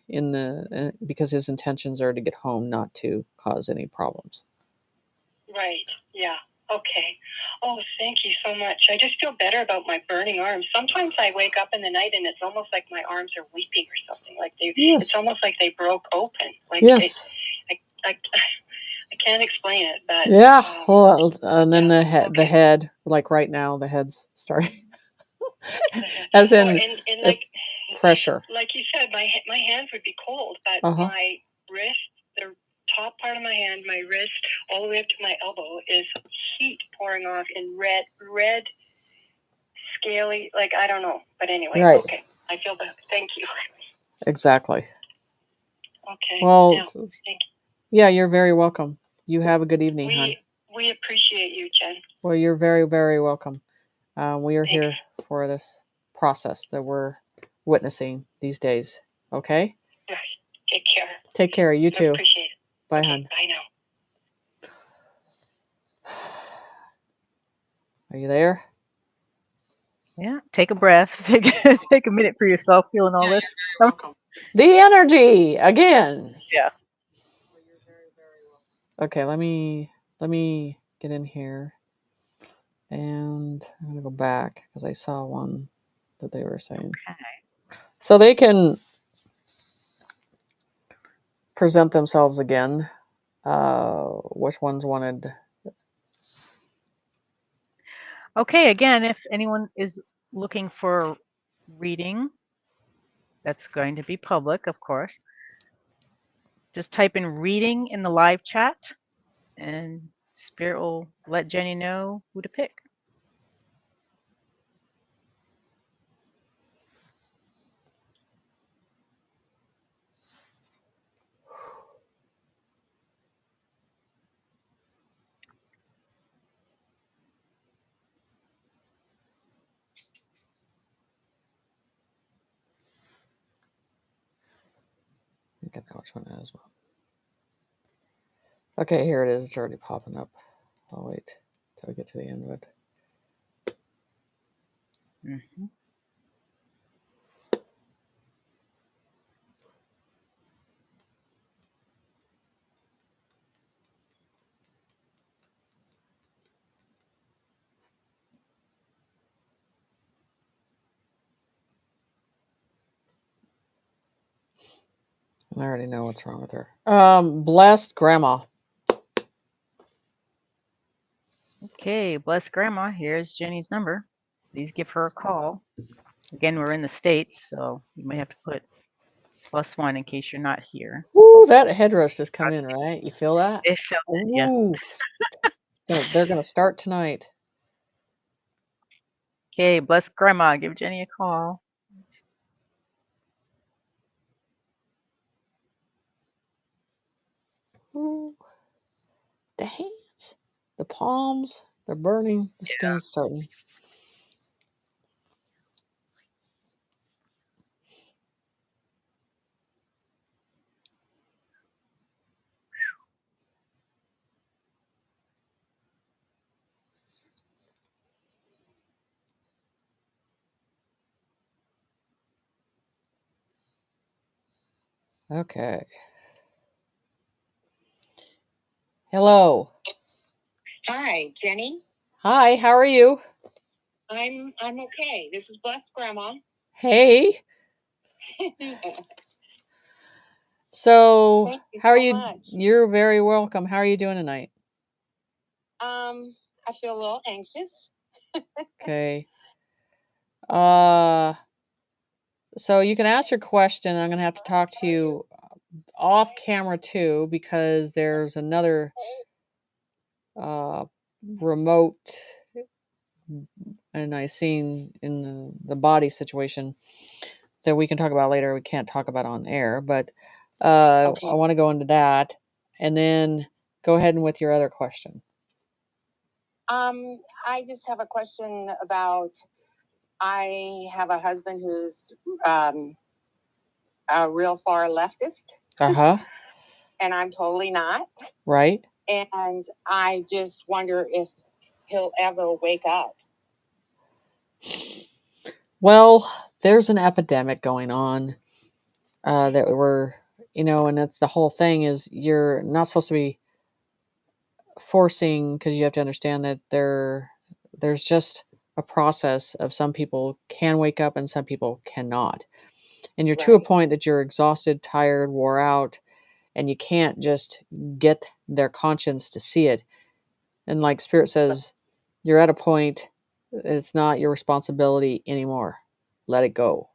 because his intentions are to get home, not to cause any problems. Right. Yeah. Okay. Oh, thank you so much. I just feel better about my burning arms. Sometimes I wake up in the night and it's almost like my arms are weeping or something. Like it's almost like they broke open. Like I can't explain it, but yeah. Well, and then the head, like right now, the head's starting, as in and like pressure. Like you said, my hands would be cold, but my wrist, the top part of my hand, my wrist, all the way up to my elbow, is heat pouring off in red, scaly. Like I don't know, but anyway. Right. Okay, I feel better. Thank you. Exactly. Okay. Well, thank you. Yeah, you're very welcome. You have a good evening, hon. We appreciate you, Jen. Well, you're very, very welcome. We are here for this process that we're witnessing these days. Okay? Right. Take care. Take care. You too. Appreciate it. Bye, hon. Bye now. Are you there? Yeah. Take a breath. Take a minute for yourself, feeling all this. You're welcome. The energy again. Yeah. Okay, let me get in here, and I'm gonna go back because I saw one that they were saying. Okay. So they can present themselves again. Which ones wanted? Okay, again, if anyone is looking for reading, that's going to be public, of course. Just type in reading in the live chat, and Spirit will let Jenny know who to pick. I think I know which one that is. Okay, here it is. It's already popping up. I'll wait till we get to the end of it. Mm-hmm. I already know what's wrong with her. Blessed grandma. Okay, bless grandma. Here's Jenny's number. Please give her a call. Again, we're in the States, so you may have to put +1 in case you're not here. Ooh, that headrush just come in, right? You feel that? It felt it, yeah. Ooh. They're going to start tonight. Okay, bless grandma. Give Jenny a call. Ooh. The hands, the palms, they're burning. The skin's starting. Okay. Hello. Hi, Jenny. Hi, how are you? I'm okay. This is Blessed Grandma. Hey. So, Thank you how are so you? much. You're very welcome. How are you doing tonight? I feel a little anxious. Okay. So you can ask your question. I'm going to have to talk to you off camera too, because there's another remote, and I seen in the body situation that we can talk about later. We can't talk about on air, but Okay. I want to go into that, and then go ahead and with your other question. I just have a question about, I have a husband who's a real far leftist. Uh-huh. And I'm totally not. Right. And I just wonder if he'll ever wake up. Well, there's an epidemic going on that we're, and that's the whole thing is you're not supposed to be forcing, because you have to understand that there's just a process of some people can wake up and some people cannot. And you're to a Right. point that you're exhausted, tired, wore out, and you can't just get their conscience to see it. And like Spirit says, you're at a point, it's not your responsibility anymore. Let it go.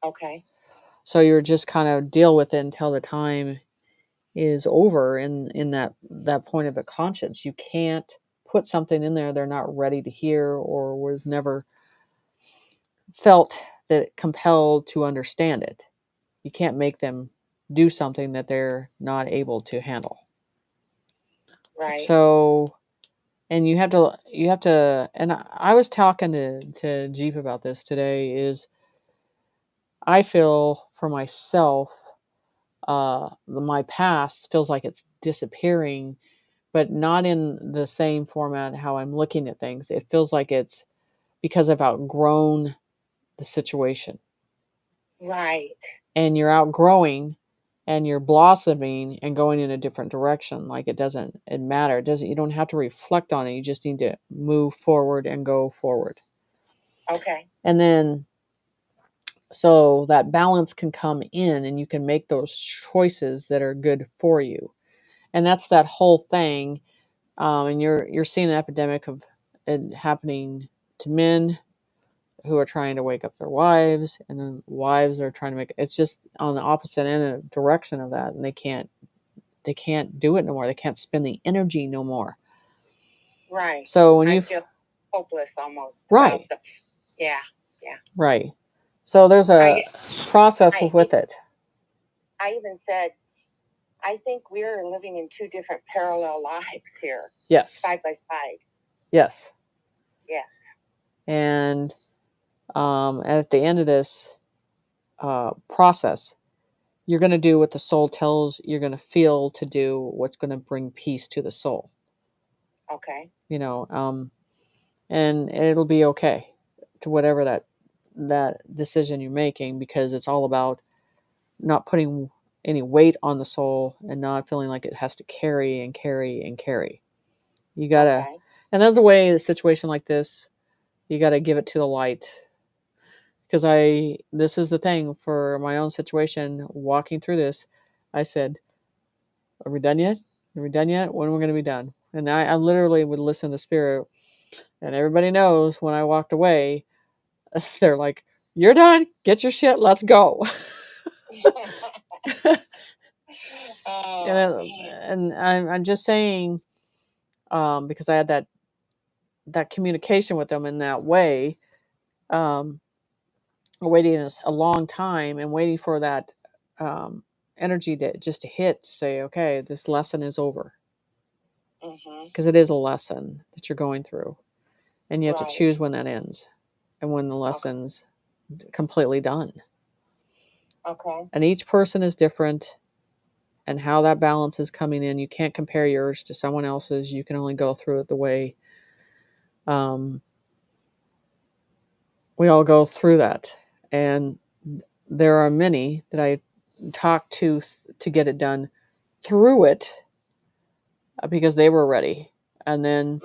Okay. So you're just kind of deal with it until the time is over in that point of a conscience. You can't put something in there they're not ready to hear or was never felt that compelled to understand it. You can't make them do something that they're not able to handle. Right. So, and you have to, and I was talking to Jeep about this today, is I feel for myself, my past feels like it's disappearing, but not in the same format how I'm looking at things. It feels like it's because I've outgrown the situation. Right. And you're outgrowing and you're blossoming and going in a different direction. Like it matter. You don't have to reflect on it. You just need to move forward and go forward. Okay. And then, so that balance can come in and you can make those choices that are good for you. And that's that whole thing. And you're seeing an epidemic of it happening to men who are trying to wake up their wives, and then wives are trying to make it's just on the opposite end of direction of that, and they can't do it no more. They can't spend the energy no more. Right. So when I feel hopeless almost. Right. Yeah. Right. So there's a process with it. I even said, I think we're living in two different parallel lives here. Yes. Side by side. Yes. Yes. And at the end of this process, you're going to do what the soul tells you're going to feel to do, what's going to bring peace to the soul. Okay. And it'll be okay to whatever that decision you're making, because it's all about not putting any weight on the soul and not feeling like it has to carry and carry and carry. You gotta, and that's the way a situation like this, you gotta give it to the light. Because this is the thing for my own situation, walking through this, I said, are we done yet? Are we done yet? When are we going to be done? And I literally would listen to Spirit, and everybody knows when I walked away, they're like, you're done, get your shit, let's go. And I'm just saying, because I had that communication with them in that way, waiting a long time and waiting for that energy to hit, to say, okay, this lesson is over. Because it is a lesson that you're going through, and you have to choose when that ends and when the lesson's completely done. Okay. And each person is different, and how that balance is coming in. You can't compare yours to someone else's. You can only go through it the way we all go through that. And there are many that I talk to get it done through it, because they were ready. And then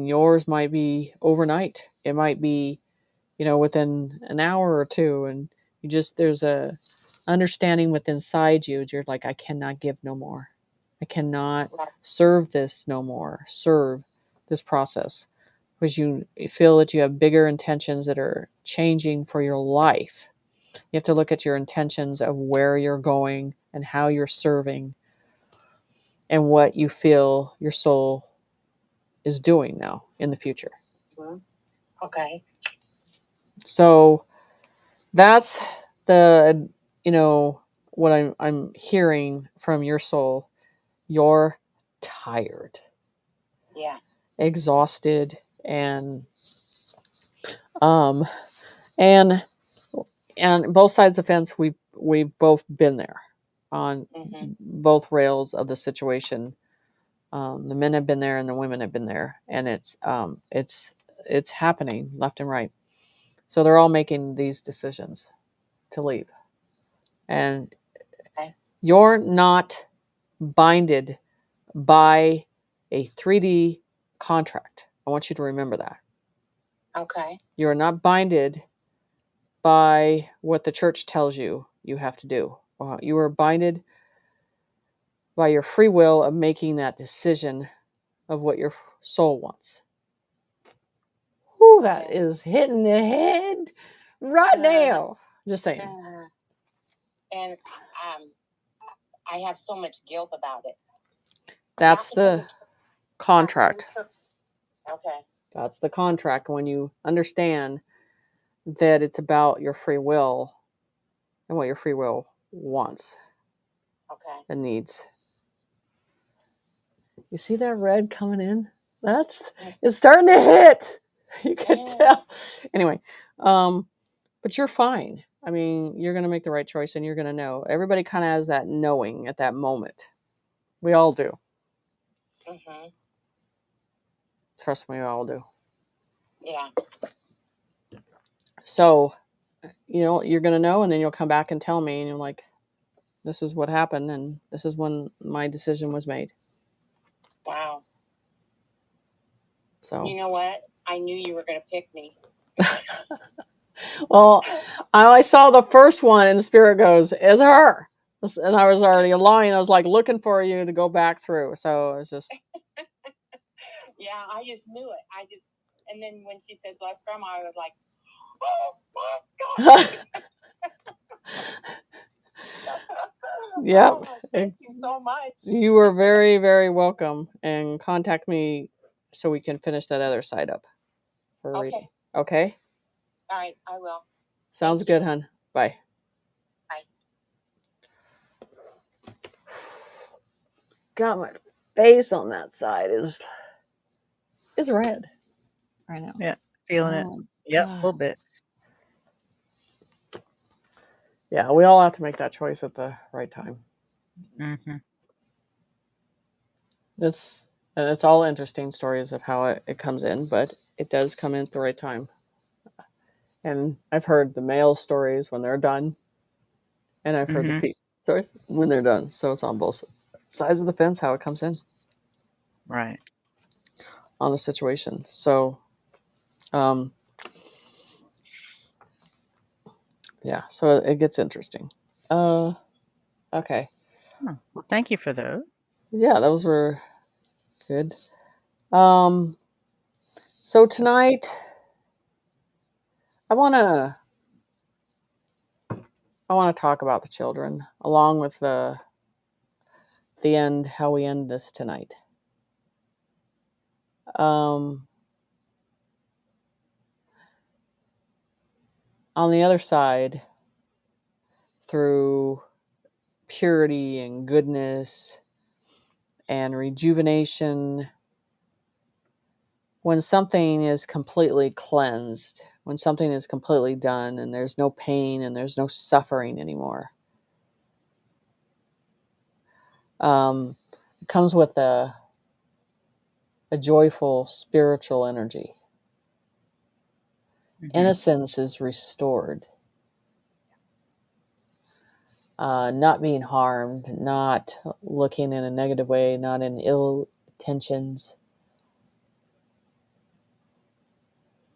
yours might be overnight. It might be, within an hour or two, and there's a understanding within inside you. You're like, I cannot give no more. I cannot serve this no more. Serve this process, because you feel that you have bigger intentions that are changing for your life. You have to look at your intentions of where you're going and how you're serving and what you feel your soul is doing now in the future. Okay. So that's the, what I'm hearing from your soul. You're tired. Yeah. Exhausted, and both sides of the fence, we've both been there on both rails of the situation. The men have been there and the women have been there, and it's happening left and right. So they're all making these decisions to leave. And you're not binded by a 3D contract. I want you to remember that. Okay. You're not binded by what the church tells you have to do. You are binded by your free will of making that decision of what your soul wants. Whew, that is hitting the head right now. Just saying. And I have so much guilt about it. That's the contract. Okay. That's the contract, when you understand that it's about your free will and what your free will wants. Okay. And needs. You see that red coming in? It's starting to hit. You can tell. Anyway, but you're fine. I mean, you're going to make the right choice, and you're going to know. Everybody kind of has that knowing at that moment. We all do. Trust me, we all do. Yeah. So, you're going to know, and then you'll come back and tell me, and you're like, this is what happened, and this is when my decision was made. Wow. So, you know what? I knew you were going to pick me. Well, I saw the first one, and the spirit goes, "It's her," and I was already aligned. I was like looking for you to go back through. So it was just. Yeah, I just knew it. And then when she said "bless Grandma," I was like, "Oh my God!" Yep. Oh, thank you so much. You are very, very welcome, and contact me so we can finish that other side up for reading. Okay. All right, I will. Sounds good, hon. Bye. Bye. Got my face on that side is red right now. Yeah, feeling it. Yep, a little bit. Yeah, we all have to make that choice at the right time. It's all interesting stories of how it comes in, but it does come in at the right time. And I've heard the male stories when they're done, and I've heard the female stories when they're done. So it's on both sides of the fence how it comes in. Right. On the situation. So, yeah, so it gets interesting. Okay. Oh, well, thank you for those. Yeah, those were good. So tonight, I want to talk about the children, along with the end, how we end this tonight. On the other side, through purity and goodness and rejuvenation, when something is completely cleansed, when something is completely done, and there's no pain and there's no suffering anymore, it comes with a joyful spiritual energy. Innocence is restored. not being harmed, not looking in a negative way, not in ill intentions.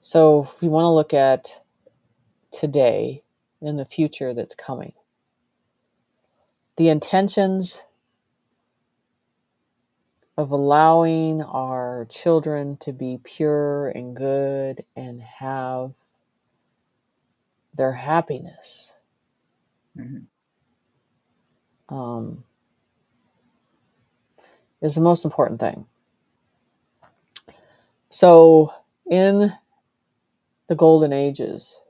So if we want to look at today and the future that's coming, the intentions of allowing our children to be pure and good and have their happiness is the most important thing. So in the golden ages,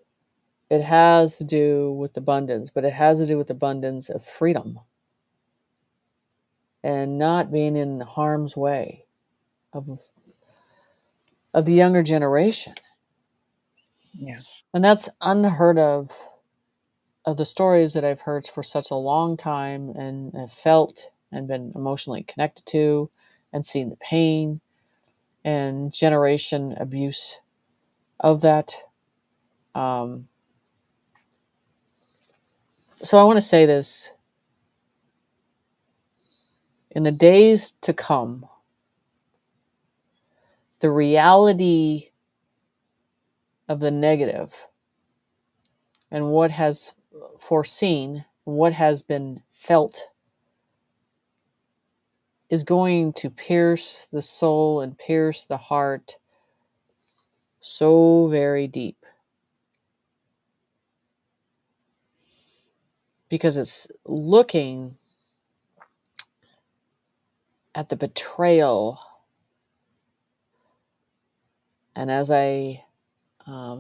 it has to do with abundance, but it has to do with abundance of freedom and not being in harm's way of the younger generation. Yeah. And that's unheard of the stories that I've heard for such a long time and have felt and been emotionally connected to and seen the pain and generation abuse of that. So I want to say this. In the days to come, the reality of the negative and what has foreseen, what has been felt, is going to pierce the soul and pierce the heart so very deep. Because it's looking at the betrayal. And as I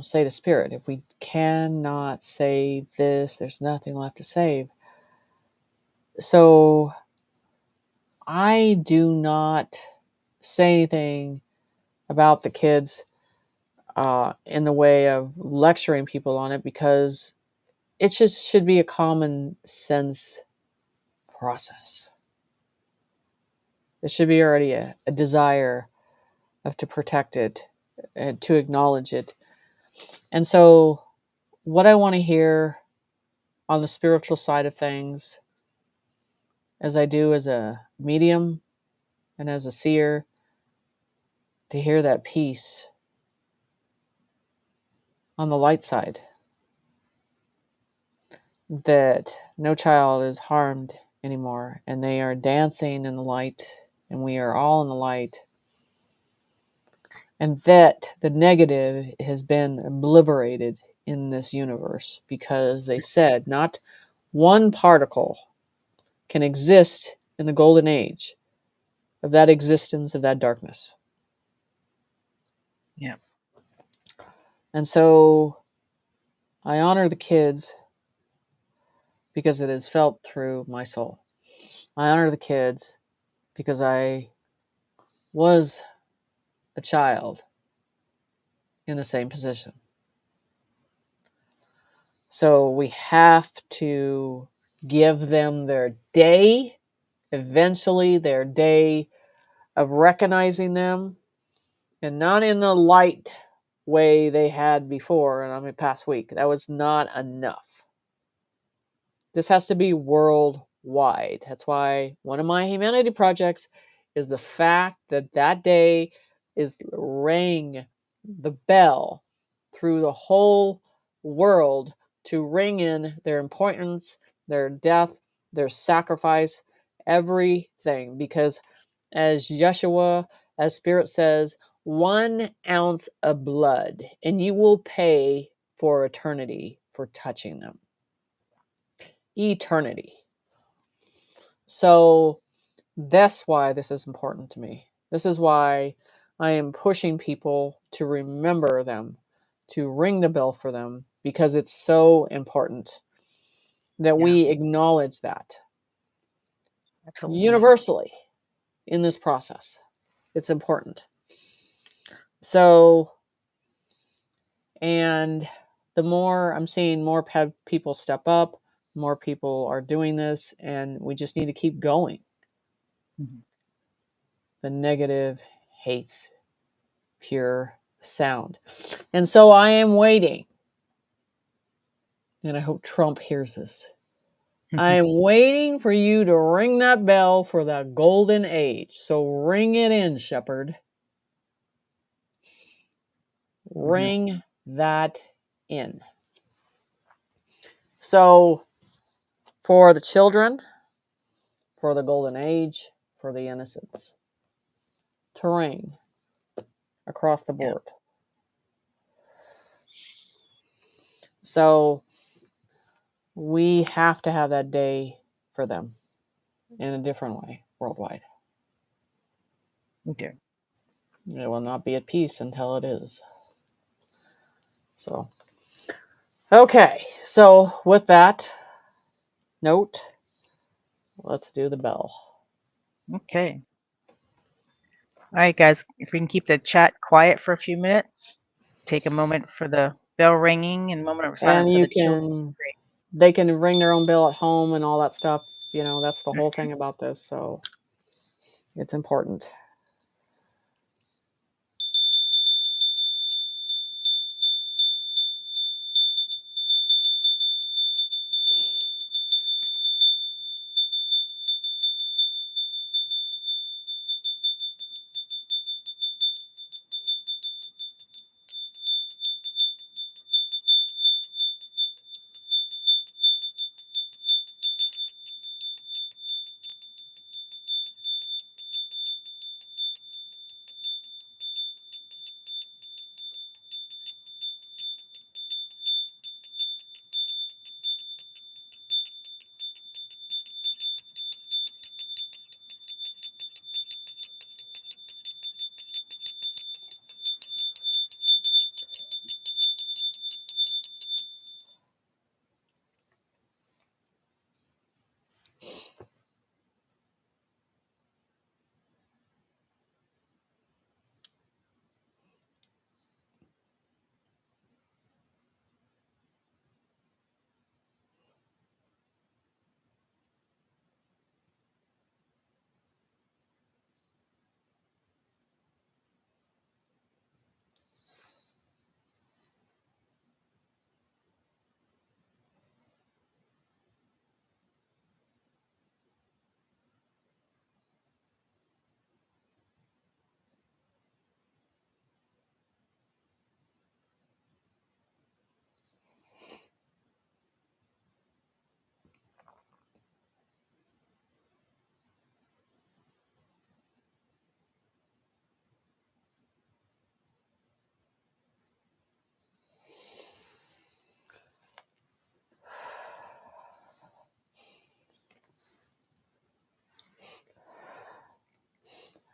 say to Spirit, if we cannot save this, there's nothing left to save. So I do not say anything about the kids in the way of lecturing people on it, because it just should be a common sense process. There should be already a desire of to protect it and to acknowledge it. And so what I want to hear on the spiritual side of things, as I do as a medium and as a seer, to hear that peace on the light side, that no child is harmed anymore and they are dancing in the light and we are all in the light, and that the negative has been obliterated in this universe, because they said not one particle can exist in the golden age of that existence of that darkness. Yeah. And so I honor the kids because it is felt through my soul. I honor the kids because I was a child in the same position. So we have to give them their day, eventually their day of recognizing them, and not in the light way they had before. And I mean, past week, that was not enough. This has to be worldwide. That's why one of my humanity projects is the fact that that day is ring the bell through the whole world to ring in their importance, their death, their sacrifice, everything. Because as Yeshua, as Spirit says, 1 ounce of blood and you will pay for eternity for touching them. Eternity. So that's why this is important to me. This is why I am pushing people to remember them, to ring the bell for them, because it's so important that we acknowledge that. Absolutely. Universally in this process. It's important. So, and the more I'm seeing more people step up, more people are doing this, and we just need to keep going. Mm-hmm. The negative hates pure sound. And so I am waiting, and I hope Trump hears this, I'm waiting for you to ring that bell for the golden age. So ring it in, Shepherd. Ring that in. So for the children, for the golden age, for the innocents, to ring across the board. Yeah. So we have to have that day for them in a different way worldwide. Okay. It will not be at peace until it is. So, okay. So with that note, let's do the bell. Okay. All right, guys, if we can keep the chat quiet for a few minutes, take a moment for the bell ringing and a moment of silence for the children. They can ring their own bell at home and all that stuff. You know, that's the whole thing about this. So it's important.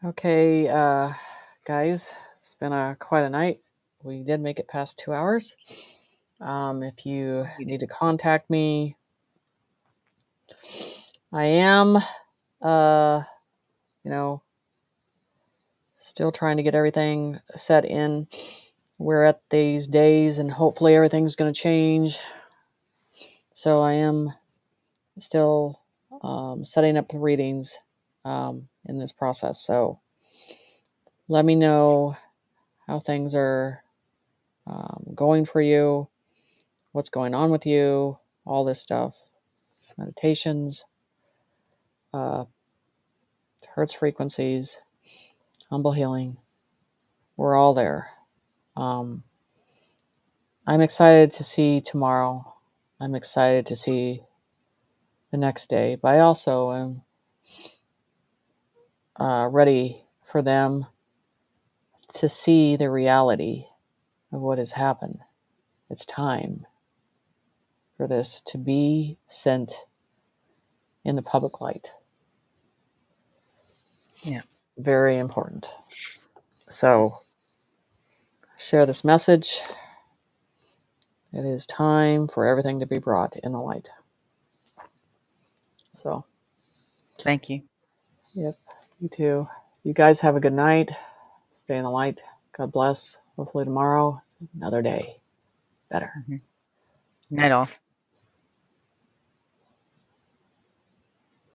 Okay, guys, it's been quite a night. We did make it past 2 hours. If you need to contact me, I am, still trying to get everything set in. We're at these days, and hopefully everything's going to change. So I am still setting up the readings in this process. So let me know how things are going for you, what's going on with you, all this stuff, meditations, hertz frequencies, humble healing. We're all there. I'm excited to see tomorrow. I'm excited to see the next day, but I also am ready for them to see the reality of what has happened. It's time for this to be sent in the public light. Yeah. Very important. So, share this message. It is time for everything to be brought in the light. So, thank you. Yep, you too. You guys have a good night. Stay in the light. God bless. Hopefully tomorrow, another day better. Night all.